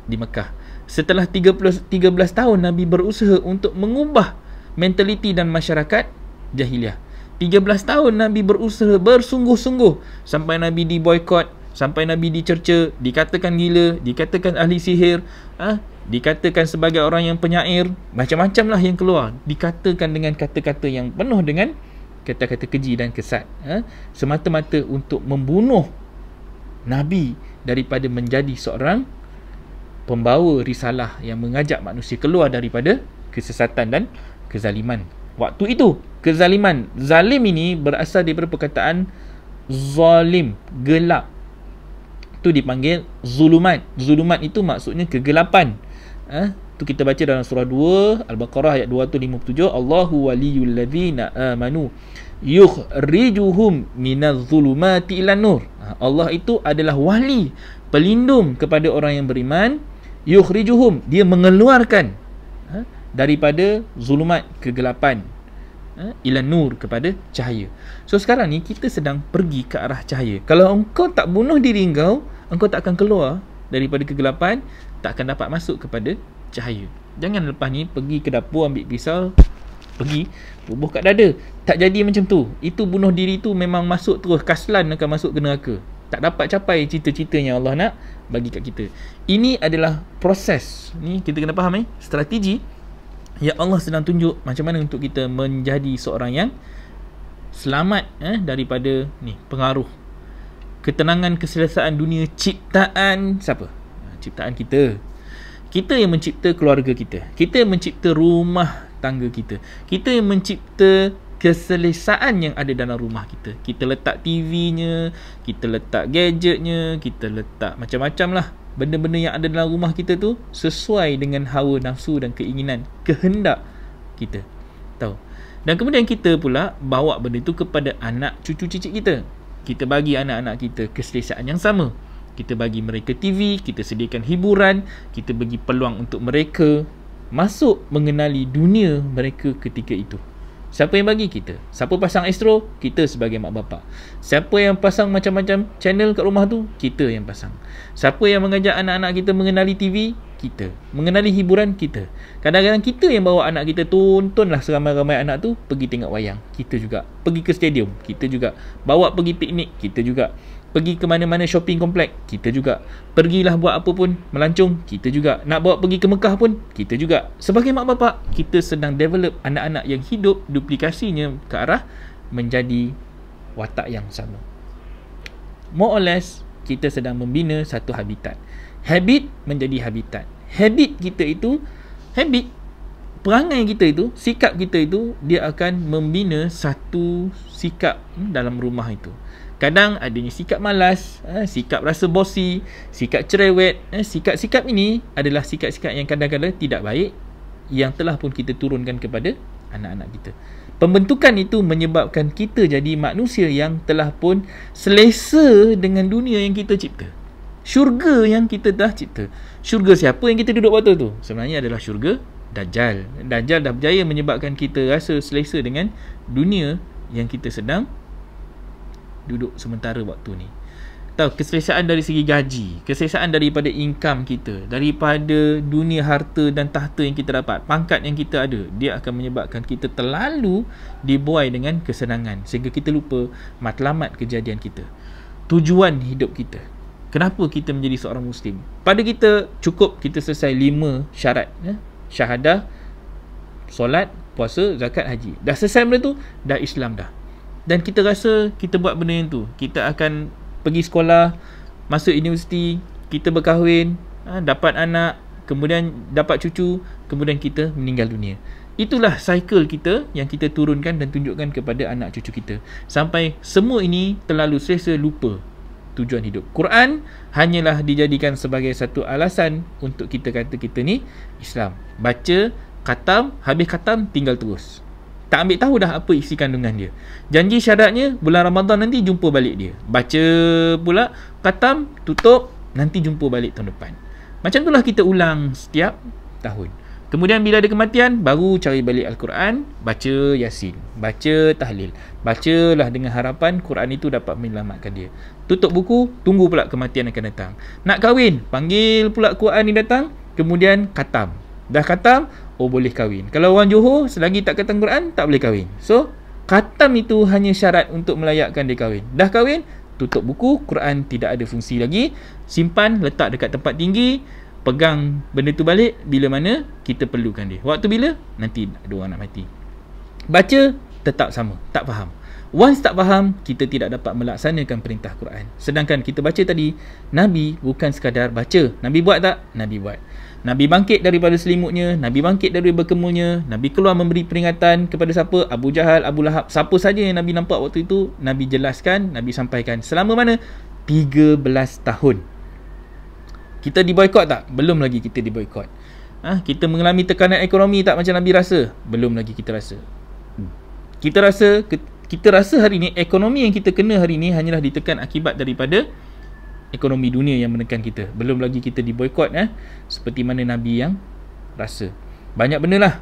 Mekah. Setelah 13 tahun Nabi berusaha untuk mengubah mentaliti dan masyarakat jahiliah. 13 tahun Nabi berusaha bersungguh-sungguh sampai Nabi diboykot, sampai Nabi dicerca, dikatakan gila, dikatakan ahli sihir, dikatakan sebagai orang yang penyair, macam-macam lah yang keluar, dikatakan dengan kata-kata yang penuh dengan kata-kata keji dan kesat, semata-mata untuk membunuh Nabi daripada menjadi seorang pembawa risalah yang mengajak manusia keluar daripada kesesatan dan kezaliman. Waktu itu kezaliman, zalim ini berasal daripada perkataan zalim, gelap. Itu dipanggil zulumat. Zulumat itu maksudnya kegelapan. Tu kita baca dalam surah 2 Al-Baqarah ayat 257, Allahu waliyul ladzina amanu yukhrijuhum minaz zulumati ilan nur. Allah itu adalah wali, pelindung kepada orang yang beriman. Yukhrijuhum, dia mengeluarkan daripada zulumat, kegelapan, ilan nur, kepada cahaya. So sekarang ni kita sedang pergi ke arah cahaya. Kalau engkau tak bunuh diri engkau tak akan keluar daripada kegelapan, tak akan dapat masuk kepada cahaya. Jangan lepas ni pergi ke dapur ambil pisau, pergi bubuh kat dada. Tak jadi macam tu. Itu bunuh diri tu memang masuk terus, kaslan akan masuk ke neraka. Tak dapat capai cita-cita yang Allah nak bagi kat kita. Ini adalah proses. Ni kita kena faham strategi yang Allah sedang tunjuk macam mana untuk kita menjadi seorang yang selamat daripada ni pengaruh ketenangan, keselesaan dunia ciptaan siapa? Ciptaan kita. Kita yang mencipta keluarga kita. Kita yang mencipta rumah tangga kita. Kita yang mencipta keselesaan yang ada dalam rumah kita. Kita letak TV-nya, kita letak gadgetnya, kita letak macam-macam lah benda-benda yang ada dalam rumah kita tu sesuai dengan hawa nafsu dan keinginan, kehendak kita. Tahu? Dan kemudian kita pula bawa benda tu kepada anak cucu cicit kita. Kita bagi anak-anak kita keselesaan yang sama. Kita bagi mereka TV, kita sediakan hiburan, kita bagi peluang untuk mereka masuk mengenali dunia mereka ketika itu. Siapa yang bagi? Kita. Siapa pasang Astro? Kita sebagai mak bapak. Siapa yang pasang macam-macam channel kat rumah tu? Kita yang pasang. Siapa yang mengajak anak-anak kita mengenali TV? Kita. Mengenali hiburan? Kita. Kadang-kadang kita yang bawa anak kita, tontonlah seramai-ramai anak tu pergi tengok wayang. Kita juga. Pergi ke stadium? Kita juga. Bawa pergi piknik? Kita juga. Pergi ke mana-mana shopping komplek? Kita juga. Pergilah buat apa pun, melancong? Kita juga. Nak bawa pergi ke Mekah pun? Kita juga. Sebagai mak bapak, kita sedang develop anak-anak yang hidup duplikasinya ke arah menjadi watak yang sama. More or less, kita sedang membina satu habitat. Habit menjadi habitat. Habit kita itu, perangai kita itu, sikap kita itu, dia akan membina satu sikap dalam rumah itu. Kadang adanya sikap malas, sikap rasa bosi, sikap cerewet. Sikap-sikap ini adalah sikap-sikap yang kadang-kadang tidak baik, yang telah pun kita turunkan kepada anak-anak kita. Pembentukan itu menyebabkan kita jadi manusia yang telah pun selesa dengan dunia yang kita cipta. Syurga yang kita dah cipta. Syurga siapa yang kita duduk waktu tu? Sebenarnya adalah syurga Dajjal. Dajjal dah berjaya menyebabkan kita rasa selesa dengan dunia yang kita sedang duduk sementara waktu ni. Tahu, keselesaan dari segi gaji, keselesaan daripada income kita, daripada dunia harta dan tahta yang kita dapat, pangkat yang kita ada, dia akan menyebabkan kita terlalu dibuai dengan kesenangan sehingga kita lupa matlamat kejadian kita. tujuan hidup kita. Kenapa kita menjadi seorang Muslim? Pada kita cukup kita selesai 5 syarat, syahadah, solat, puasa, zakat, haji. Dah selesai benda tu, dah Islam dah. Dan kita rasa kita buat benda yang tu, kita akan pergi sekolah, masuk universiti, kita berkahwin, dapat anak, kemudian dapat cucu, kemudian kita meninggal dunia. Itulah cycle kita yang kita turunkan dan tunjukkan kepada anak cucu kita. Sampai semua ini terlalu selesa lupa tujuan hidup. Quran hanyalah dijadikan sebagai satu alasan untuk kita kata kita ni Islam. Baca, khatam, habis khatam tinggal terus. Tak ambil tahu dah apa isi kandungan dia. Janji syaratnya bulan Ramadan nanti jumpa balik dia. Baca pula, khatam, tutup, nanti jumpa balik tahun depan. Macam itulah kita ulang setiap tahun. Kemudian bila ada kematian, baru cari balik Al-Quran, baca Yasin, baca tahlil. Bacalah dengan harapan Quran itu dapat menyelamatkan dia. Tutup buku, tunggu pula kematian akan datang. Nak kahwin, panggil pula Quran ni datang, kemudian khatam. Dah khatam, oh boleh kahwin. Kalau orang Johor, selagi tak khatam Quran, tak boleh kahwin. So, khatam itu hanya syarat untuk melayakkan dia kahwin. Dah kahwin, tutup buku, Quran tidak ada fungsi lagi. Simpan, letak dekat tempat tinggi, pegang benda tu balik bila mana kita perlukan dia. Waktu bila? Nanti ada orang nak mati. Baca, tetap sama, tak faham. Once tak faham, kita tidak dapat melaksanakan perintah Quran. Sedangkan kita baca tadi, Nabi bukan sekadar baca. Nabi buat tak? Nabi buat. Nabi bangkit daripada selimutnya, Nabi bangkit dari berkemulnya, Nabi keluar memberi peringatan kepada siapa? Abu Jahal, Abu Lahab, siapa saja yang Nabi nampak waktu itu, Nabi jelaskan, Nabi sampaikan. Selama mana? 13 tahun. Kita diboykot tak? Belum lagi kita diboykot. Kita mengalami tekanan ekonomi tak macam Nabi rasa? Belum lagi kita rasa. Kita rasa hari ni ekonomi yang kita kena hari ni hanyalah ditekan akibat daripada ekonomi dunia yang menekan kita. Belum lagi kita diboykot seperti mana Nabi yang rasa. Banyak benda lah.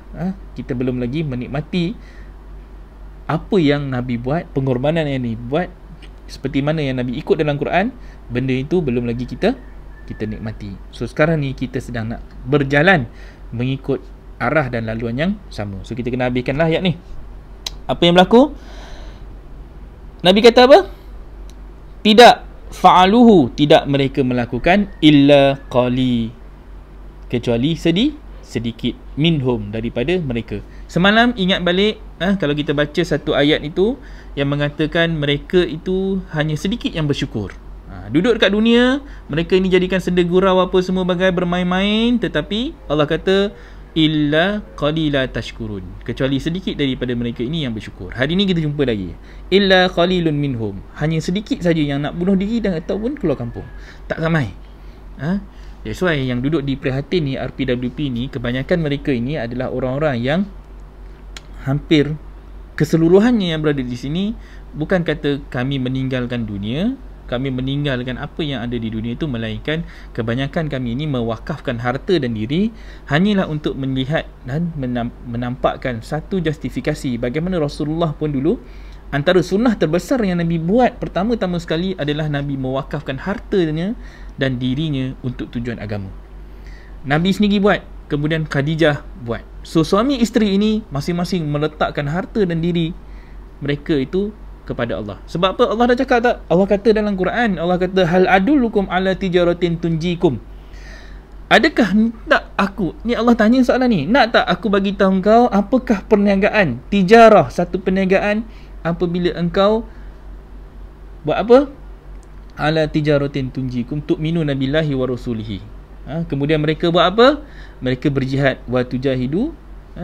Kita belum lagi menikmati apa yang Nabi buat, pengorbanan yang Nabi buat, seperti mana yang Nabi ikut dalam Quran. Benda itu belum lagi kita nikmati. So sekarang ni kita sedang nak berjalan mengikut arah dan laluan yang sama. So kita kena habiskanlah ayat ni. Apa yang berlaku? Nabi kata apa? Tidak fa'aluhu, tidak mereka melakukan illa qali, kecuali sedikit minhum, daripada mereka. Semalam ingat balik kalau kita baca satu ayat itu yang mengatakan mereka itu hanya sedikit yang bersyukur. Duduk dekat dunia, mereka ini jadikan senda gurau apa semua bagai bermain-main, tetapi Allah kata illa qalila tashkurun, kecuali sedikit daripada mereka ini yang bersyukur. Hari ini kita jumpa lagi illa qalilun minhum, hanya sedikit saja yang nak bunuh diri dan ataupun keluar kampung. Tak ramai. That's why yang duduk di Prihatin ni, RPWP ni, kebanyakan mereka ini adalah orang-orang yang hampir keseluruhannya yang berada di sini bukan kata kami meninggalkan dunia, kami meninggalkan apa yang ada di dunia itu, melainkan kebanyakan kami ini mewakafkan harta dan diri hanyalah untuk melihat dan menampakkan satu justifikasi bagaimana Rasulullah pun dulu, antara sunnah terbesar yang Nabi buat pertama-tama sekali adalah Nabi mewakafkan hartanya dan dirinya untuk tujuan agama. Nabi sendiri buat, kemudian Khadijah buat. So suami isteri ini masing-masing meletakkan harta dan diri mereka itu kepada Allah. Sebab apa? Allah dah cakap tak? Allah kata dalam Quran, Allah kata hal adullukum ala tijaratin tunjikum. Adakah tak aku, ni Allah tanya soalan ni, nak tak aku bagi tahu engkau apakah perniagaan tijarah, satu perniagaan apabila engkau buat apa? Ala tijaratin tunjikum tu'minuna billahi wa rasulihi. Kemudian mereka buat apa? Mereka berjihad wa tujahidu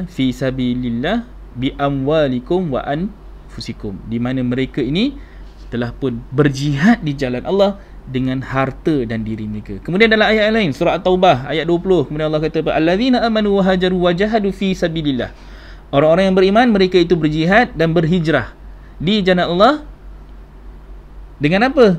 fi sabilillah bi amwalikum wa anfusikum, di mana mereka ini telah pun berjihad di jalan Allah dengan harta dan diri mereka. Kemudian dalam ayat lain, surah At-Taubah ayat 20, kemudian Allah kata allazina amanu wa hajaru wa jahadu fi sabilillah, orang-orang yang beriman mereka itu berjihad dan berhijrah di jalan Allah dengan apa?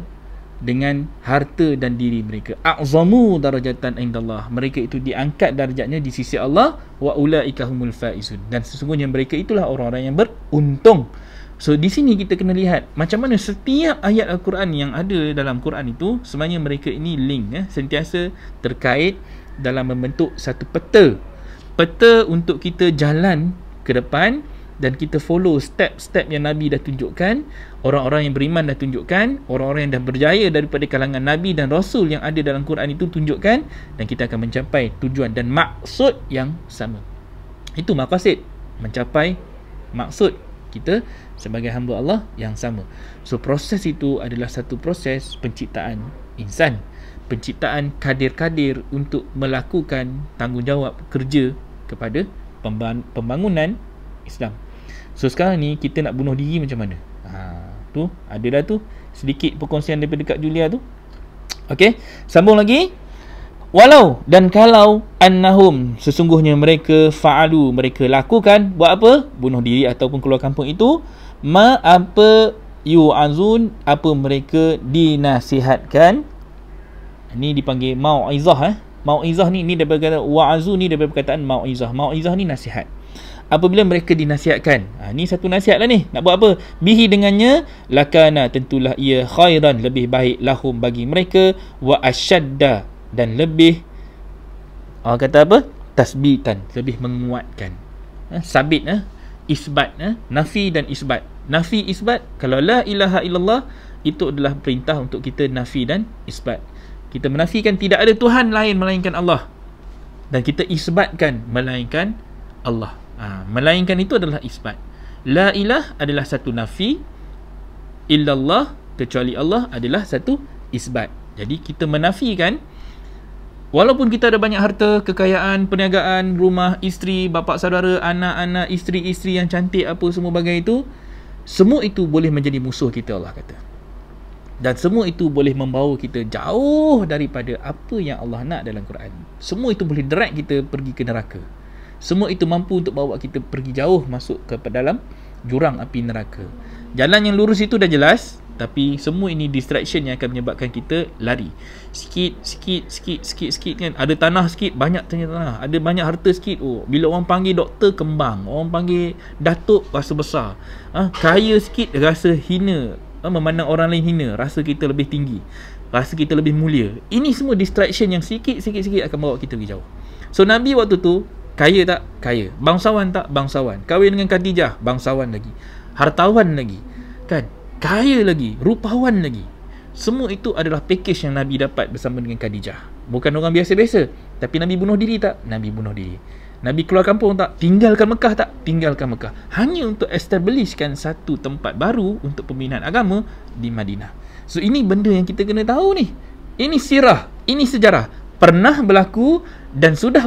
Dengan harta dan diri mereka. A'zamu darajatan indallah, mereka itu diangkat darjatnya di sisi Allah. Wa ulaika humul faizun, dan sesungguhnya mereka itulah orang-orang yang beruntung. So di sini kita kena lihat macam mana setiap ayat Al-Quran yang ada dalam Quran itu sebenarnya mereka ini link sentiasa terkait dalam membentuk satu peta untuk kita jalan ke depan dan kita follow step-step yang Nabi dah tunjukkan, orang-orang yang beriman dah tunjukkan, orang-orang yang dah berjaya daripada kalangan Nabi dan Rasul yang ada dalam Quran itu tunjukkan, dan kita akan mencapai tujuan dan maksud yang sama. Itu maqasid, mencapai maksud kita sebagai hamba Allah yang sama. So proses itu adalah satu proses penciptaan insan, penciptaan kadir-kadir untuk melakukan tanggungjawab kerja kepada pembangunan Islam. So sekarang ni kita nak bunuh diri macam mana? Tu ada dah tu sedikit perkongsian daripada Kak Julia tu. Okey, sambung lagi. Walau dan kalau annahum, sesungguhnya mereka fa'alu, mereka lakukan, buat apa? Bunuh diri ataupun keluar kampung itu, ma apa yu'azun, apa mereka dinasihatkan. Ini dipanggil mau'izah. Mau'izah ni daripada kata wa'azu, ni daripada perkataan mau'izah. Mau'izah ni nasihat. Apabila mereka dinasihatkan, ni satu nasihat lah ni, nak buat apa? Bihi dengannya, lakana, tentulah ia khairan, lebih baik, lahum, bagi mereka, wa asyadda, dan lebih kata apa? Tasbitan, lebih menguatkan. Sabit, isbat, nafi dan isbat. Nafi isbat, kalau la ilaha illallah, itu adalah perintah untuk kita nafi dan isbat. Kita menafikan tidak ada Tuhan lain melainkan Allah, dan kita isbatkan melainkan Allah. Melainkan itu adalah isbat. La ilah adalah satu nafi, illallah, kecuali Allah, adalah satu isbat. Jadi kita menafikan, walaupun kita ada banyak harta, kekayaan, perniagaan, rumah, isteri, bapa saudara, anak-anak, isteri-isteri yang cantik, apa semua bagai itu, semua itu boleh menjadi musuh kita, Allah kata. Dan semua itu boleh membawa kita jauh daripada apa yang Allah nak dalam Quran. Semua itu boleh direct kita pergi ke neraka. Semua itu mampu untuk bawa kita pergi jauh masuk ke dalam jurang api neraka. Jalan yang lurus itu dah jelas, tapi semua ini distraction yang akan menyebabkan kita lari. Sikit kan. Ada tanah sikit, banyak tanah. Ada banyak harta sikit. Bila orang panggil doktor, kembang. Orang panggil datuk, rasa besar. Kaya sikit, rasa hina. Memandang orang lain hina, rasa kita lebih tinggi, rasa kita lebih mulia. Ini semua distraction yang sikit-sikit akan bawa kita pergi jauh. So Nabi waktu tu, kaya tak? Kaya. Bangsawan tak? Bangsawan. Kahwin dengan Khadijah, bangsawan lagi. Hartawan lagi, kan? Kaya lagi, rupawan lagi. Semua itu adalah package yang Nabi dapat bersama dengan Khadijah. Bukan orang biasa-biasa. Tapi Nabi bunuh diri tak? Nabi bunuh diri. Nabi keluar kampung tak? Tinggalkan Mekah tak? Tinggalkan Mekah. Hanya untuk establishkan satu tempat baru untuk pembinaan agama di Madinah. So ini benda yang kita kena tahu ni. Ini sirah, ini sejarah. Pernah berlaku dan sudah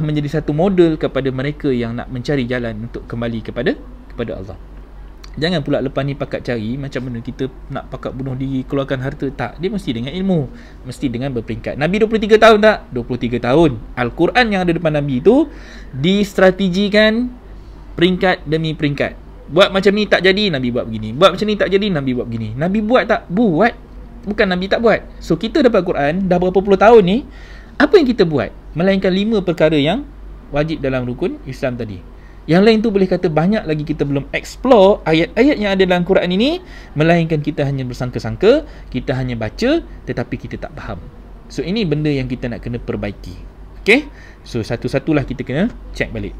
menjadi satu model kepada mereka yang nak mencari jalan untuk kembali kepada Allah. Jangan pula lepas ni pakat cari macam mana kita nak pakat bunuh diri, keluarkan harta. Tak, dia mesti dengan ilmu, mesti dengan berperingkat. Nabi 23 tahun tak? 23 tahun. Al-Quran yang ada depan Nabi itu distrategikan peringkat demi peringkat. Buat macam ni tak jadi, Nabi buat begini. Buat macam ni tak jadi, Nabi buat begini. Nabi buat tak? Buat. Bukan Nabi tak buat. So kita dapat Quran dah berapa puluh tahun ni, apa yang kita buat? Melainkan 5 perkara yang wajib dalam rukun Islam tadi. Yang lain tu boleh kata banyak lagi kita belum explore ayat-ayat yang ada dalam Quran ini, melainkan kita hanya bersangka-sangka, kita hanya baca tetapi kita tak faham. So ini benda yang kita nak kena perbaiki. Okay? So satu-satulah kita kena check balik.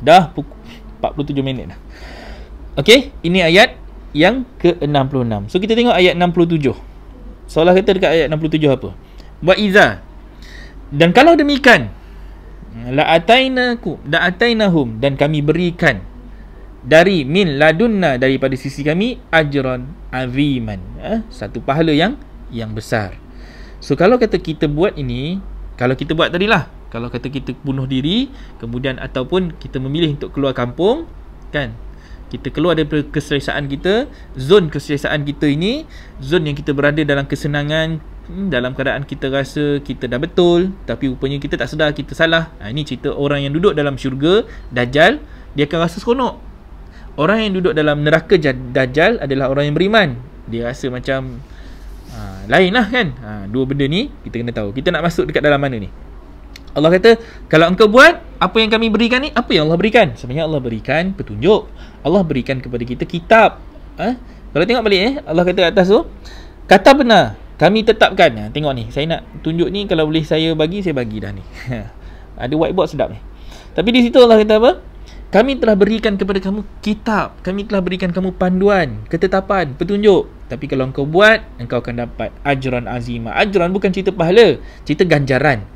Dah pukul 47 minit dah. Okay? Ini ayat yang ke-66. So kita tengok ayat 67. Soalan kita dekat ayat 67 apa? Wa iza, dan kalau demikian, la'atainahum, dan kami berikan dari min ladunna, daripada sisi kami, ajran aziman, satu pahala yang besar. So kalau kata kita buat ini, kalau kita buat tadilah, kalau kata kita bunuh diri, kemudian ataupun kita memilih untuk keluar kampung, kan, kita keluar daripada keselesaan kita, zon keselesaan kita ini, zon yang kita berada dalam kesenangan, dalam keadaan kita rasa kita dah betul, tapi rupanya kita tak sedar kita salah. Ini cerita orang yang duduk dalam syurga Dajjal, dia akan rasa seronok. Orang yang duduk dalam neraka Dajjal adalah orang yang beriman. Dia rasa macam lain lah kan. Dua benda ni kita kena tahu. Kita nak masuk dekat dalam mana ni? Allah kata, kalau engkau buat apa yang kami berikan ni, apa yang Allah berikan? Sebenarnya Allah berikan petunjuk. Allah berikan kepada kita kitab. Kalau tengok balik Allah kata atas tu, kata benar, kami tetapkan. Tengok ni, saya nak tunjuk ni, kalau boleh saya bagi dah ni. Ada whiteboard sedap ni. Tapi di situ Allah kata apa? Kami telah berikan kepada kamu kitab, kami telah berikan kamu panduan, ketetapan, petunjuk. Tapi kalau engkau buat, engkau akan dapat ajran azimah. Ajran bukan cerita pahala, cerita ganjaran.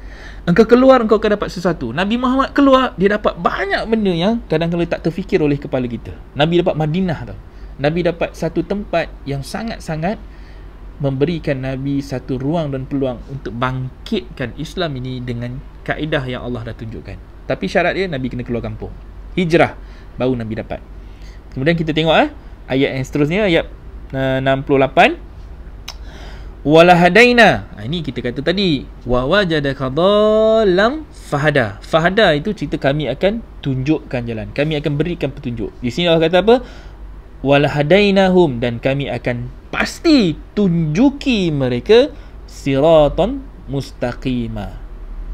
Engkau keluar, engkau akan dapat sesuatu. Nabi Muhammad keluar, dia dapat banyak benda yang kadang-kadang tak terfikir oleh kepala kita. Nabi dapat Madinah tau. Nabi dapat satu tempat yang sangat-sangat memberikan Nabi satu ruang dan peluang untuk bangkitkan Islam ini dengan kaedah yang Allah dah tunjukkan. Tapi syarat dia, Nabi kena keluar kampung. Hijrah, baru Nabi dapat. Kemudian kita tengok ayat yang seterusnya, ayat 68. Wala hadaina. Ini kita kata tadi, wa wajadaka dhallam fahada. Fahada itu cerita kami akan tunjukkan jalan, kami akan berikan petunjuk. Di sini Allah kata apa? Wala hadainahum, dan kami akan pasti tunjuki mereka siratan mustaqimah,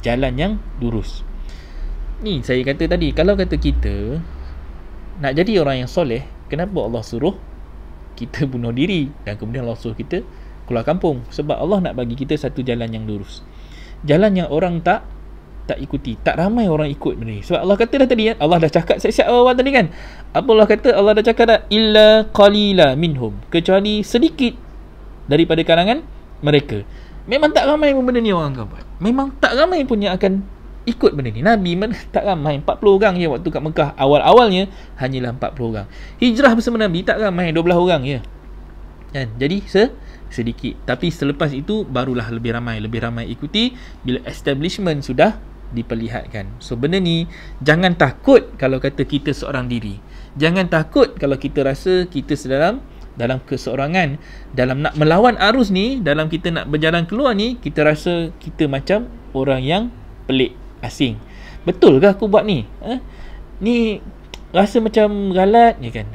jalan yang lurus. Ni saya kata tadi, kalau kata kita nak jadi orang yang soleh, kenapa Allah suruh kita bunuh diri dan kemudian Allah suruh kita keluar kampung? Sebab Allah nak bagi kita satu jalan yang lurus, jalan yang orang tak ikuti, tak ramai orang ikut benda ni. Sebab Allah kata dah tadi, Allah dah cakap siap-siap awal tadi kan, apa Allah kata? Allah dah cakap dah, illa qalila minhum, kecuali sedikit daripada kalangan mereka. Memang tak ramai pun benda ni orang akan buat, memang tak ramai pun yang akan ikut benda ni. Nabi tak ramai, 40 orang je waktu kat Mekah. Awal-awalnya hanyalah 40 orang. Hijrah bersama Nabi tak ramai, 12 orang je kan? Jadi sedikit. Tapi selepas itu barulah lebih ramai ikuti bila establishment sudah diperlihatkan. So benda ni jangan takut kalau kata kita seorang diri. Jangan takut kalau kita rasa kita dalam keseorangan, dalam nak melawan arus ni, dalam kita nak berjalan keluar ni, kita rasa kita macam orang yang pelik, asing. Betul ke aku buat ni? Ni rasa macam galat ni kan?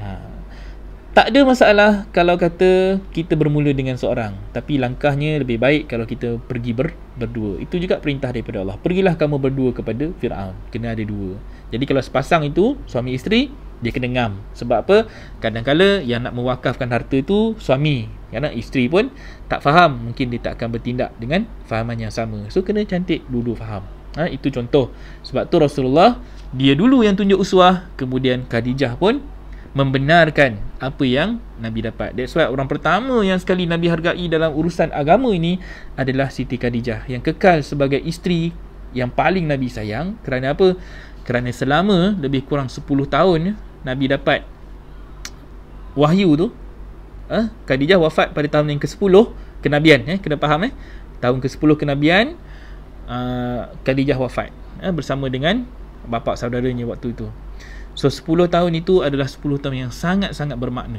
Tak ada masalah kalau kata kita bermula dengan seorang, tapi langkahnya lebih baik kalau kita pergi berdua. Itu juga perintah daripada Allah. Pergilah kamu berdua kepada Fir'aun. Kena ada dua. Jadi kalau sepasang itu suami isteri, dia kena ngam. Sebab apa? Kadang-kala yang nak mewakafkan harta itu suami, kerana isteri pun tak faham, mungkin dia tak akan bertindak dengan fahaman yang sama. So kena cantik dulu faham. Itu contoh. Sebab tu Rasulullah dia dulu yang tunjuk uswah, kemudian Khadijah pun membenarkan apa yang Nabi dapat. That's why orang pertama yang sekali Nabi hargai dalam urusan agama ini adalah Siti Khadijah, yang kekal sebagai isteri yang paling Nabi sayang. Kerana apa? Kerana selama lebih kurang 10 tahun Nabi dapat wahyu tu, Khadijah wafat pada tahun yang ke-10 kenabian. Kena faham tahun ke-10 kenabian, Khadijah wafat bersama dengan bapa saudaranya waktu itu. So 10 tahun itu adalah 10 tahun yang sangat-sangat bermakna.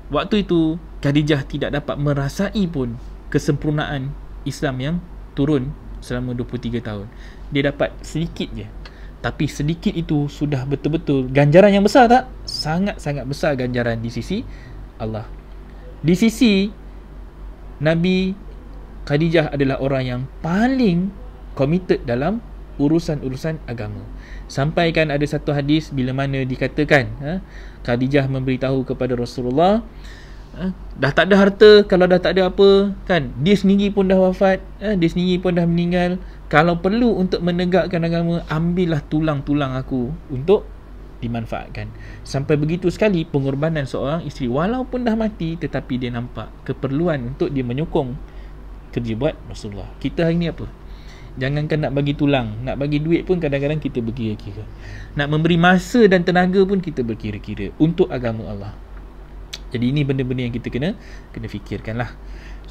Waktu itu Khadijah tidak dapat merasai pun kesempurnaan Islam yang turun selama 23 tahun. Dia dapat sedikit je. Tapi sedikit itu sudah betul-betul ganjaran yang besar tak? Sangat-sangat besar ganjaran di sisi Allah. Di sisi Nabi, Khadijah adalah orang yang paling committed dalam urusan-urusan agama. Sampaikan ada satu hadis bila mana dikatakan Khadijah memberitahu kepada Rasulullah, dah tak ada harta, kalau dah tak ada apa kan, dia sendiri pun dah wafat, dia sendiri pun dah meninggal, kalau perlu untuk menegakkan agama, ambillah tulang-tulang aku untuk dimanfaatkan. Sampai begitu sekali pengorbanan seorang isteri, walaupun dah mati, tetapi dia nampak keperluan untuk dia menyokong kerja buat Rasulullah. Kita hari ni apa? Jangankan nak bagi tulang, nak bagi duit pun kadang-kadang kita berkira-kira. Nak memberi masa dan tenaga pun kita berkira-kira untuk agama Allah. Jadi ini benda-benda yang kita kena fikirkan lah.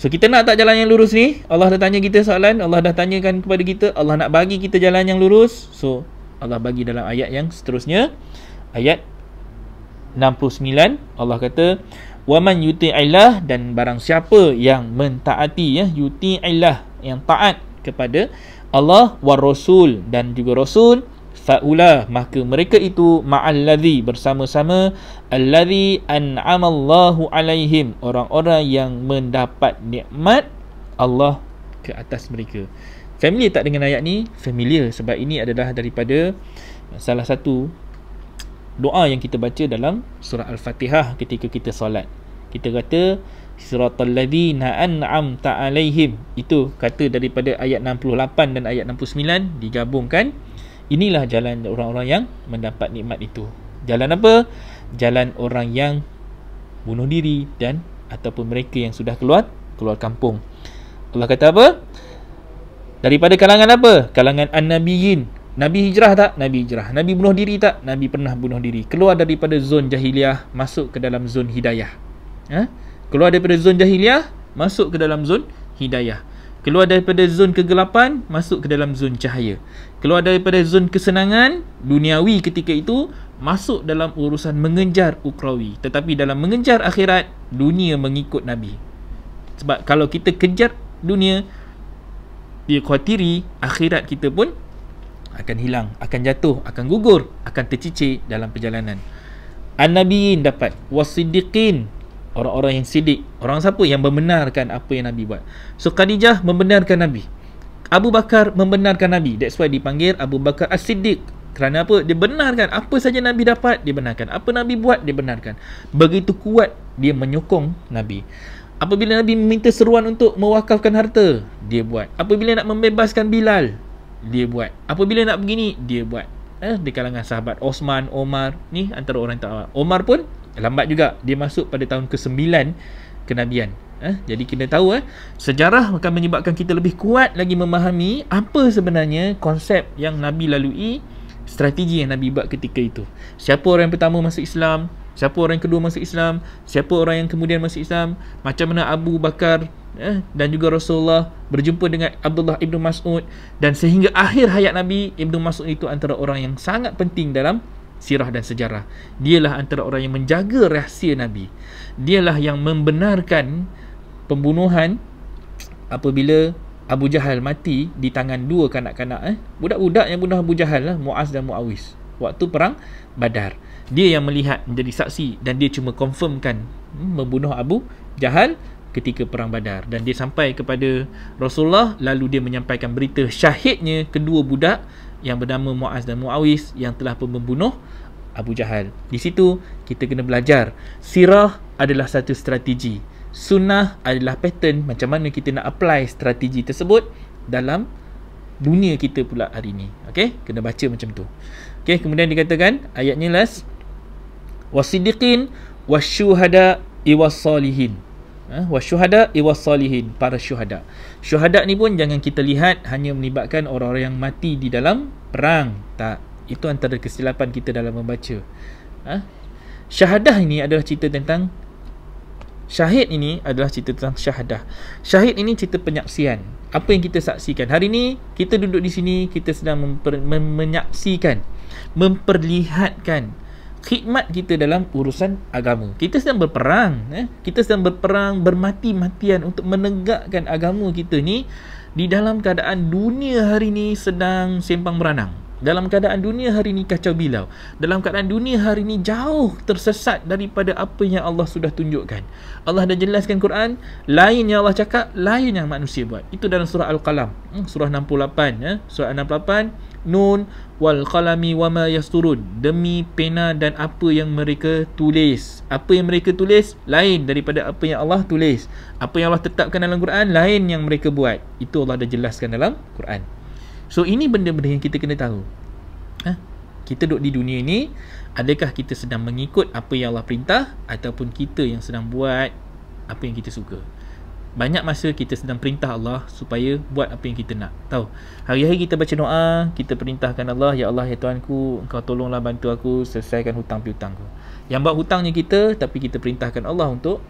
So kita nak tak jalan yang lurus ni? Allah dah tanya kita soalan, Allah dah tanyakan kepada kita, Allah nak bagi kita jalan yang lurus. So Allah bagi dalam ayat yang seterusnya, ayat 69, Allah kata, waman yuti'illah, dan barang siapa yang mentaati, yuti'illah, yang taat kepada Allah wa Rasul dan juga Rasul, fa'ula, maka mereka itu ma'alladhi, bersama-sama alladhi an'amallahu alaihim, orang-orang yang mendapat nikmat Allah ke atas mereka. Familiar tak dengan ayat ni? Familiar, sebab ini adalah daripada salah satu doa yang kita baca dalam surah Al-Fatihah ketika kita solat. Kita kata siratal ladzina an'amta alaihim, itu kata daripada ayat 68 dan ayat 69 digabungkan, Inilah jalan orang-orang yang mendapat nikmat itu. Jalan apa? Jalan orang yang bunuh diri dan ataupun mereka yang sudah keluar kampung. Allah kata apa? Daripada kalangan apa? Kalangan an-nabiyyin. Nabi hijrah tak? Nabi hijrah. Nabi bunuh diri tak? Nabi pernah bunuh diri. Keluar daripada zon jahiliah, masuk ke dalam zon hidayah. Keluar daripada zon jahiliah, masuk ke dalam zon hidayah. Keluar daripada zon kegelapan, masuk ke dalam zon cahaya. Keluar daripada zon kesenangan duniawi ketika itu, masuk dalam urusan mengejar ukrawi. Tetapi dalam mengejar akhirat, dunia mengikut Nabi. Sebab kalau kita kejar dunia, dia khawatiri akhirat kita pun akan hilang, akan jatuh, akan gugur, akan tercicir dalam perjalanan. An-Nabiyyin dapat, was-siddiqin, orang-orang yang sidik. Orang siapa? Yang membenarkan apa yang Nabi buat. So Khadijah membenarkan Nabi, Abu Bakar membenarkan Nabi. That's why dipanggil Abu Bakar As-Siddiq. Kerana apa? Dia benarkan apa saja Nabi dapat, dia benarkan. Apa Nabi buat, dia benarkan. Begitu kuat dia menyokong Nabi. Apabila Nabi meminta seruan untuk mewakafkan harta, dia buat. Apabila nak membebaskan Bilal, dia buat. Apabila nak begini, dia buat. Di kalangan sahabat Osman, Omar, ni antara orang yang tak awal. Omar pun lambat juga. Dia masuk pada tahun ke-9 kenabian. Jadi kita tahu sejarah akan menyebabkan kita lebih kuat lagi memahami apa sebenarnya konsep yang Nabi lalui, strategi yang Nabi buat ketika itu. Siapa orang yang pertama masuk Islam, siapa orang yang kedua masuk Islam, siapa orang yang kemudian masuk Islam, macam mana Abu Bakar dan juga Rasulullah berjumpa dengan Abdullah Ibn Mas'ud, dan sehingga akhir hayat Nabi. Ibn Mas'ud itu antara orang yang sangat penting dalam sirah dan sejarah. Dialah antara orang yang menjaga rahsia Nabi. Dialah yang membenarkan pembunuhan apabila Abu Jahal mati di tangan dua kanak-kanak, budak-budak yang bunuh Abu Jahal, Muaz dan Muawiz, waktu perang Badar. Dia yang melihat, menjadi saksi, dan dia cuma confirmkan membunuh Abu Jahal ketika perang Badar. Dan dia sampai kepada Rasulullah, lalu dia menyampaikan berita syahidnya kedua budak yang bernama Muaz dan Muawiz yang telah pun membunuh Abu Jahal. Di situ kita kena belajar, sirah adalah satu strategi, sunnah adalah pattern macam mana kita nak apply strategi tersebut dalam dunia kita pula hari ni. Okey, kena baca macam tu. Okey, kemudian dikatakan ayatnya last, wasiddiqin wasyuhada iwassalihin. Wasyuhada iwassalihin, para syuhada. Syuhada ni pun jangan kita lihat hanya melibatkan orang-orang yang mati di dalam perang. Tak, itu antara kesilapan kita dalam membaca. Syahadah ini adalah cerita tentang syahid. Ini adalah cerita tentang syahadah. Syahid ini cerita penyaksian. Apa yang kita saksikan hari ni, kita duduk di sini, kita sedang menyaksikan, memperlihatkan khidmat kita dalam urusan agama. Kita sedang berperang, kita sedang berperang bermati-matian untuk menegakkan agama kita ni di dalam keadaan dunia hari ni sedang sempang meranang. Dalam keadaan dunia hari ni kacau bilau. Dalam keadaan dunia hari ni jauh tersesat daripada apa yang Allah sudah tunjukkan. Allah dah jelaskan Quran, lain yang Allah cakap, lain yang manusia buat. Itu dalam surah Al-Qalam, surah 68, surah 68, Nun wal qalami wama yasturun, demi pena dan apa yang mereka tulis. Apa yang mereka tulis lain daripada apa yang Allah tulis. Apa yang Allah tetapkan dalam Quran lain yang mereka buat. Itu Allah dah jelaskan dalam Quran. So ini benda-benda yang kita kena tahu. Kita duduk di dunia ini, adakah kita sedang mengikut apa yang Allah perintah, ataupun kita yang sedang buat apa yang kita suka? Banyak masa kita sedang perintah Allah supaya buat apa yang kita nak. Tahu, hari-hari kita baca doa, kita perintahkan Allah, ya Allah, ya Tuhanku, Engkau tolonglah bantu aku selesaikan hutang piutangku. Yang buat hutangnya kita, tapi kita perintahkan Allah untuk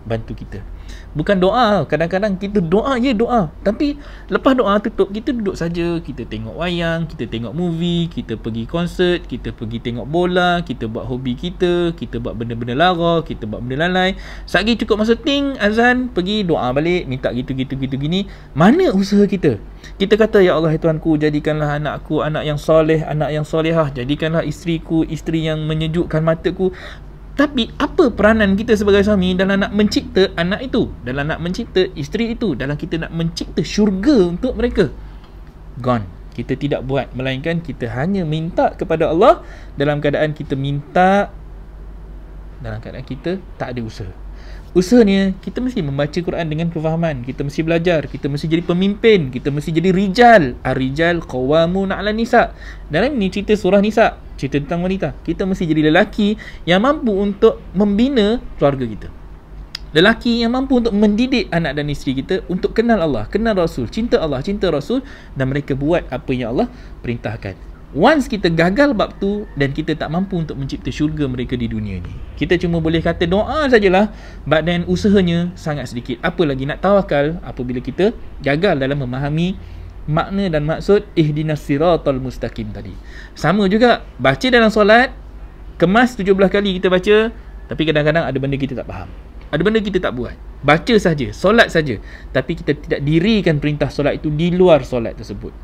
bantu kita. Bukan doa. Kadang-kadang kita doa, doa, tapi lepas doa tutup, kita duduk saja, kita tengok wayang, kita tengok movie, kita pergi konsert, kita pergi tengok bola, kita buat hobi kita buat benda-benda lara, kita buat benda lalai. Satgi cukup masa ting azan, pergi doa balik, minta gitu gini. Mana usaha kita? Kita kata, ya Allah, ya Tuhanku, jadikanlah anakku anak yang soleh, anak yang solehah, jadikanlah isteriku isteri yang menyejukkan mataku. Tapi apa peranan kita sebagai suami dalam nak mencipta anak itu, dalam nak mencipta isteri itu, dalam kita nak mencipta syurga untuk mereka? Gone. Kita tidak buat, melainkan kita hanya minta kepada Allah dalam keadaan kita minta dalam keadaan kita tak ada usaha. Usahanya, kita mesti membaca Quran dengan kefahaman, kita mesti belajar, kita mesti jadi pemimpin, kita mesti jadi rijal. Ar-rijal qawamun 'ala nisa. Dalam ni cerita surah Nisa, cerita tentang wanita. Kita mesti jadi lelaki yang mampu untuk membina keluarga kita. Lelaki yang mampu untuk mendidik anak dan isteri kita untuk kenal Allah, kenal Rasul, cinta Allah, cinta Rasul, dan mereka buat apa yang Allah perintahkan. Once kita gagal bab tu dan kita tak mampu untuk mencipta syurga mereka di dunia ni, kita cuma boleh kata doa sajalah, but then usahanya sangat sedikit. Apa lagi nak tawakal apabila kita gagal dalam memahami makna dan maksud ihdinas siratal mustaqim tadi. Sama juga, baca dalam solat, kemas 17 kali kita baca, tapi kadang-kadang ada benda kita tak faham, ada benda kita tak buat. Baca saja, solat saja, tapi kita tidak dirikan perintah solat itu di luar solat tersebut.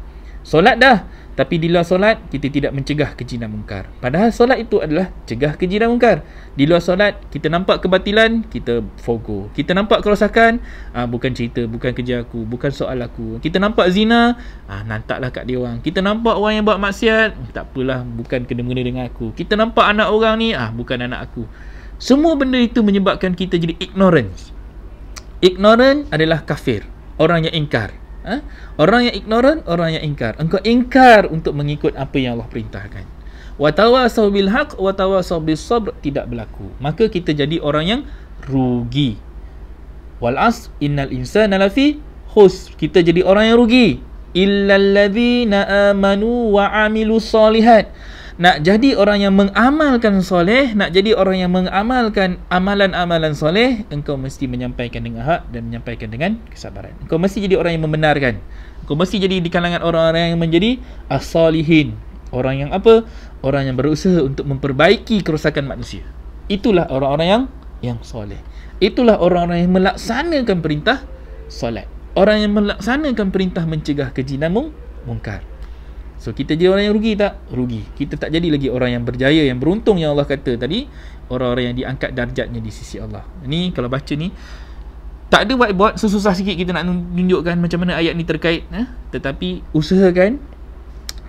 Solat dah, tapi di luar solat kita tidak mencegah keji dan mungkar. Padahal solat itu adalah cegah keji dan mungkar. Di luar solat kita nampak kebatilan, kita forgo. Kita nampak kerosakan, bukan cerita, bukan kerja aku, bukan soal aku. Kita nampak zina, nantaklah kat dia orang. Kita nampak orang yang buat maksiat, tak apalah, bukan kena-mengena dengan aku. Kita nampak anak orang ni, bukan anak aku. Semua benda itu menyebabkan kita jadi ignorance. Ignorant adalah kafir, orang yang ingkar. Orang yang ignorant, orang yang ingkar. Engkau ingkar untuk mengikut apa yang Allah perintahkan. Wa tawasaw bil haqq wa tawasaw bis sabr tidak berlaku. Maka kita jadi orang yang rugi. Wal asr innal insana lafi khusr. Kita jadi orang yang rugi. Illal ladzina amanu wa amilus solihat. Nak jadi orang yang mengamalkan soleh, nak jadi orang yang mengamalkan amalan-amalan soleh, engkau mesti menyampaikan dengan hak dan menyampaikan dengan kesabaran. Engkau mesti jadi orang yang membenarkan. Engkau mesti jadi di kalangan orang-orang yang menjadi as-salihin. Orang yang apa? Orang yang berusaha untuk memperbaiki kerosakan manusia. Itulah orang-orang yang soleh. Itulah orang-orang yang melaksanakan perintah solat. Orang yang melaksanakan perintah mencegah keji dan mungkar. So kita jadi orang yang rugi tak? Rugi. Kita tak jadi lagi orang yang berjaya, yang beruntung yang Allah kata tadi, orang-orang yang diangkat darjatnya di sisi Allah. Ni kalau baca ni tak ada buat susah sikit kita nak tunjukkan macam mana ayat ni terkait, tetapi usahakan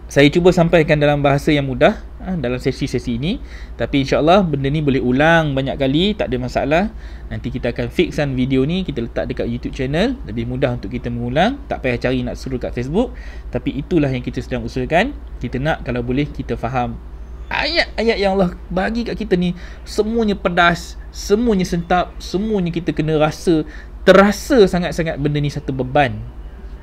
saya cuba sampaikan dalam bahasa yang mudah dalam sesi-sesi ini. Tapi insya-Allah benda ni boleh ulang banyak kali, tak ada masalah. Nanti kita akan fixkan video ni, kita letak dekat YouTube channel, lebih mudah untuk kita mengulang, tak payah cari nak suruh kat Facebook. Tapi itulah yang kita sedang usahakan. Kita nak kalau boleh kita faham ayat-ayat yang Allah bagi kat kita ni, semuanya pedas, semuanya sentap, semuanya kita kena rasa, terasa sangat-sangat benda ni satu beban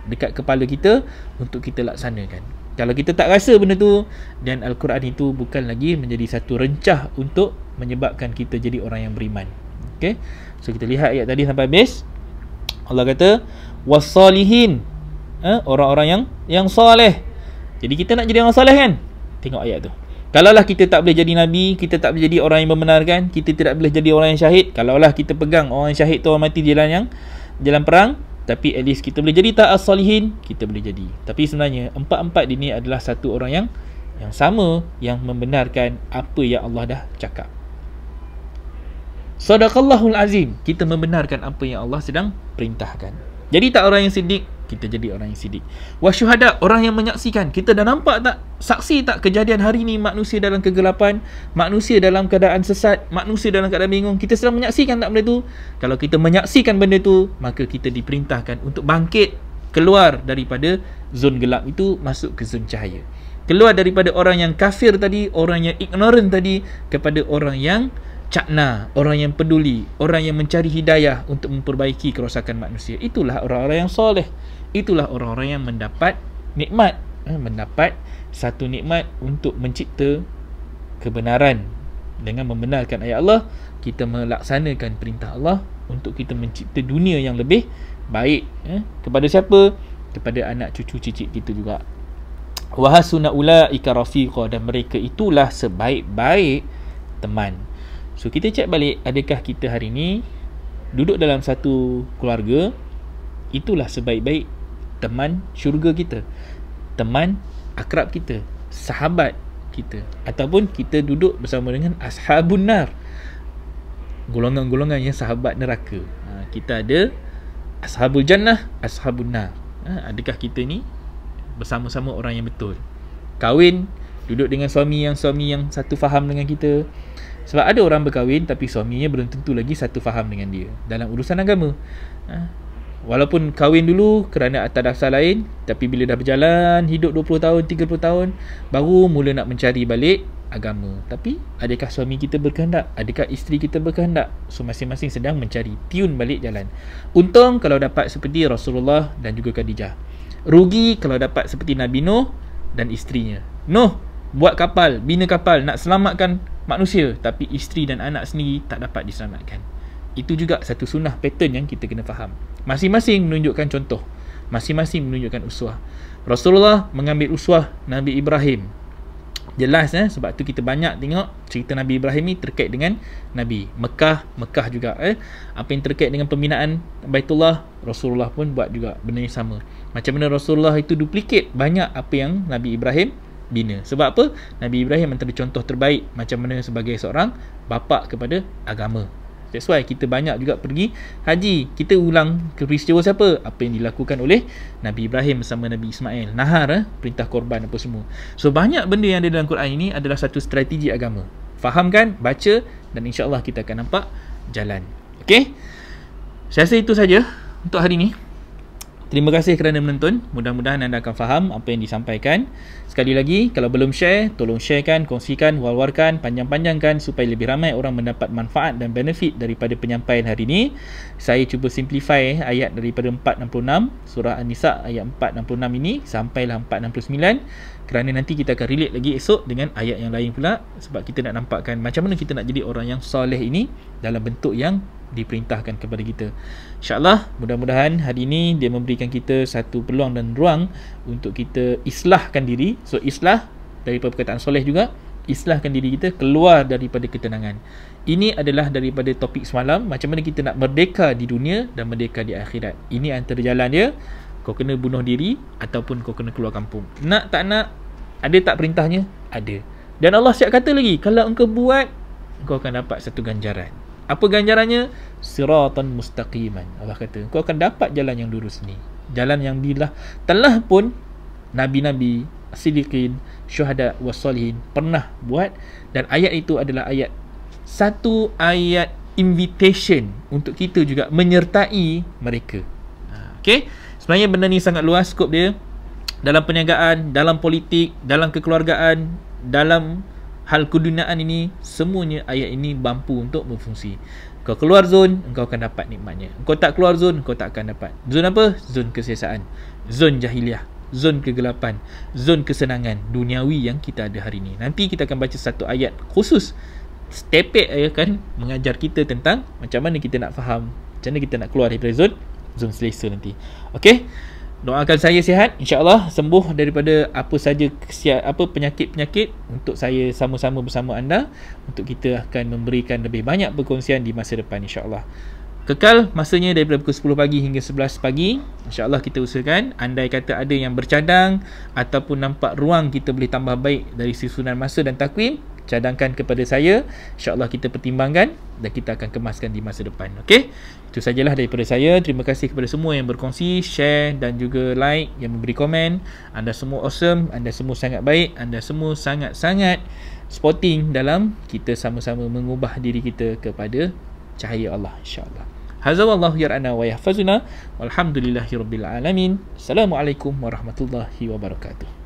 dekat kepala kita untuk kita laksanakan. Kalau kita tak rasa benda tu, dan Al-Quran itu bukan lagi menjadi satu rencah untuk menyebabkan kita jadi orang yang beriman. Okay? So kita lihat ayat tadi sampai habis. Allah kata was-salihin, orang-orang yang soleh. Jadi kita nak jadi orang soleh kan? Tengok ayat tu. Kalaulah kita tak boleh jadi Nabi, kita tak boleh jadi orang yang membenarkan, kita tidak boleh jadi orang yang syahid. Kalaulah kita pegang orang yang syahid tu orang mati di jalan perang, tapi at least kita boleh jadi ta'as salihin, kita boleh jadi. Tapi sebenarnya empat-empat ini adalah satu orang yang sama, yang membenarkan apa yang Allah dah cakap. Sadaqallahul azim, kita membenarkan apa yang Allah sedang perintahkan. Jadi tak orang yang siddiq, kita jadi orang yang siddiq. Wasyuhada, orang yang menyaksikan. Kita dah nampak tak, saksi tak kejadian hari ni manusia dalam kegelapan, manusia dalam keadaan sesat, manusia dalam keadaan bingung. Kita sedang menyaksikan tak benda tu? Kalau kita menyaksikan benda tu, maka kita diperintahkan untuk bangkit, keluar daripada zon gelap itu, masuk ke zon cahaya. Keluar daripada orang yang kafir tadi, orang yang ignorant tadi, kepada orang yang cakna, orang yang peduli, orang yang mencari hidayah untuk memperbaiki kerosakan manusia. Itulah orang-orang yang soleh. Itulah orang-orang yang mendapat nikmat, mendapat satu nikmat untuk mencipta kebenaran. Dengan membenarkan ayat Allah, kita melaksanakan perintah Allah untuk kita mencipta dunia yang lebih baik. Kepada siapa? Kepada anak cucu cicit kita juga. Wa hasuna ulaika rafiqa, dan mereka itulah sebaik-baik teman. So kita cek balik, adakah kita hari ni duduk dalam satu keluarga, itulah sebaik-baik teman syurga kita, teman akrab kita, sahabat kita, ataupun kita duduk bersama dengan ashabun nar, golongan-golongan yang sahabat neraka. Kita ada ashabul jannah, ashabun nar. Adakah kita ni bersama-sama orang yang betul? Kahwin Duduk dengan suami yang satu faham dengan kita. Sebab ada orang berkahwin tapi suaminya belum tentu lagi satu faham dengan dia dalam urusan agama. Walaupun kahwin dulu kerana atas dasar lain, tapi bila dah berjalan hidup 20 tahun, 30 tahun, baru mula nak mencari balik agama. Tapi adakah suami kita berkehendak? Adakah isteri kita berkehendak? So masing-masing sedang mencari tune balik jalan. Untung kalau dapat seperti Rasulullah dan juga Khadijah. Rugi kalau dapat seperti Nabi Nuh dan isterinya. Nuh buat kapal, bina kapal nak selamatkan manusia, tapi isteri dan anak sendiri tak dapat diselamatkan. Itu juga satu sunnah pattern yang kita kena faham. Masing-masing menunjukkan contoh, masing-masing menunjukkan uswah. Rasulullah mengambil uswah Nabi Ibrahim. Jelas sebab tu kita banyak tengok cerita Nabi Ibrahim ni terkait dengan Nabi. Mekah juga apa yang terkait dengan pembinaan Baitullah, Rasulullah pun buat juga benda yang sama. Macam mana Rasulullah itu duplicate banyak apa yang Nabi Ibrahim bina. Sebab apa? Nabi Ibrahim antara contoh terbaik macam mana sebagai seorang bapa kepada agama. That's why kita banyak juga pergi haji. Kita ulang ke peristiwa siapa? Apa yang dilakukan oleh Nabi Ibrahim bersama Nabi Ismail. Nahar, perintah korban apa semua. So banyak benda yang ada dalam Quran ini adalah satu strategi agama. Fahamkan, baca dan insya-Allah kita akan nampak jalan. Okey? Saya rasa itu saja untuk hari ini. Terima kasih kerana menonton. Mudah-mudahan anda akan faham apa yang disampaikan. Sekali lagi, kalau belum share, tolong sharekan, kongsikan, war-warkan, panjang-panjangkan supaya lebih ramai orang mendapat manfaat dan benefit daripada penyampaian hari ini. Saya cuba simplify ayat daripada 466 surah An-Nisa ayat 466 ini sampailah 469, kerana nanti kita akan relate lagi esok dengan ayat yang lain pula, sebab kita nak nampakkan macam mana kita nak jadi orang yang soleh ini dalam bentuk yang diperintahkan kepada kita. InsyaAllah, mudah-mudahan hari ini dia memberikan kita satu peluang dan ruang untuk kita islahkan diri. So islah daripada perkataan soleh juga, islahkan diri kita keluar daripada ketenangan. Ini adalah daripada topik semalam, macam mana kita nak merdeka di dunia dan merdeka di akhirat. Ini antara jalan dia. Kau kena bunuh diri ataupun kau kena keluar kampung. Nak tak nak, ada tak perintahnya? Ada. Dan Allah siap kata lagi, kalau engkau buat, engkau akan dapat satu ganjaran. Apa ganjarannya? Siratan mustaqiman. Allah kata, kau akan dapat jalan yang lurus ni. Jalan yang telah pun Nabi-Nabi, Siddiqin, Syuhada wassalihin pernah buat. Dan ayat itu adalah satu ayat invitation untuk kita juga menyertai mereka. Okay? Sebenarnya benda ni sangat luas skop dia. Dalam perniagaan, dalam politik, dalam kekeluargaan, dalam hal keduniaan ini, semuanya ayat ini mampu untuk berfungsi. Kau keluar zon, engkau akan dapat nikmatnya. Engkau tak keluar zon, engkau tak akan dapat. Zon apa? Zon kesiasaan, zon jahiliah, zon kegelapan, zon kesenangan duniawi yang kita ada hari ini. Nanti kita akan baca satu ayat khusus, stepek akan mengajar kita tentang macam mana kita nak faham, macam mana kita nak keluar daripada zon selesa nanti. Okey? Doakan saya sihat, insya-Allah sembuh daripada apa saja penyakit-penyakit, untuk saya sama-sama bersama anda untuk kita akan memberikan lebih banyak perkongsian di masa depan, insya-Allah. Kekal masanya daripada pukul 10 pagi hingga 11 pagi. InsyaAllah kita usahakan, andai kata ada yang bercadang ataupun nampak ruang kita boleh tambah baik dari susunan masa dan takwim, cadangkan kepada saya. InsyaAllah kita pertimbangkan dan kita akan kemaskan di masa depan. Okey? Itu sajalah daripada saya. Terima kasih kepada semua yang berkongsi, share dan juga like, yang memberi komen. Anda semua awesome, anda semua sangat baik, anda semua sangat-sangat sporting dalam kita sama-sama mengubah diri kita kepada cahaya Allah, insya-Allah. Hadza wallahu yar'ana wa yahfazuna walhamdulillahirabbil alamin. Assalamualaikum warahmatullahi wabarakatuh.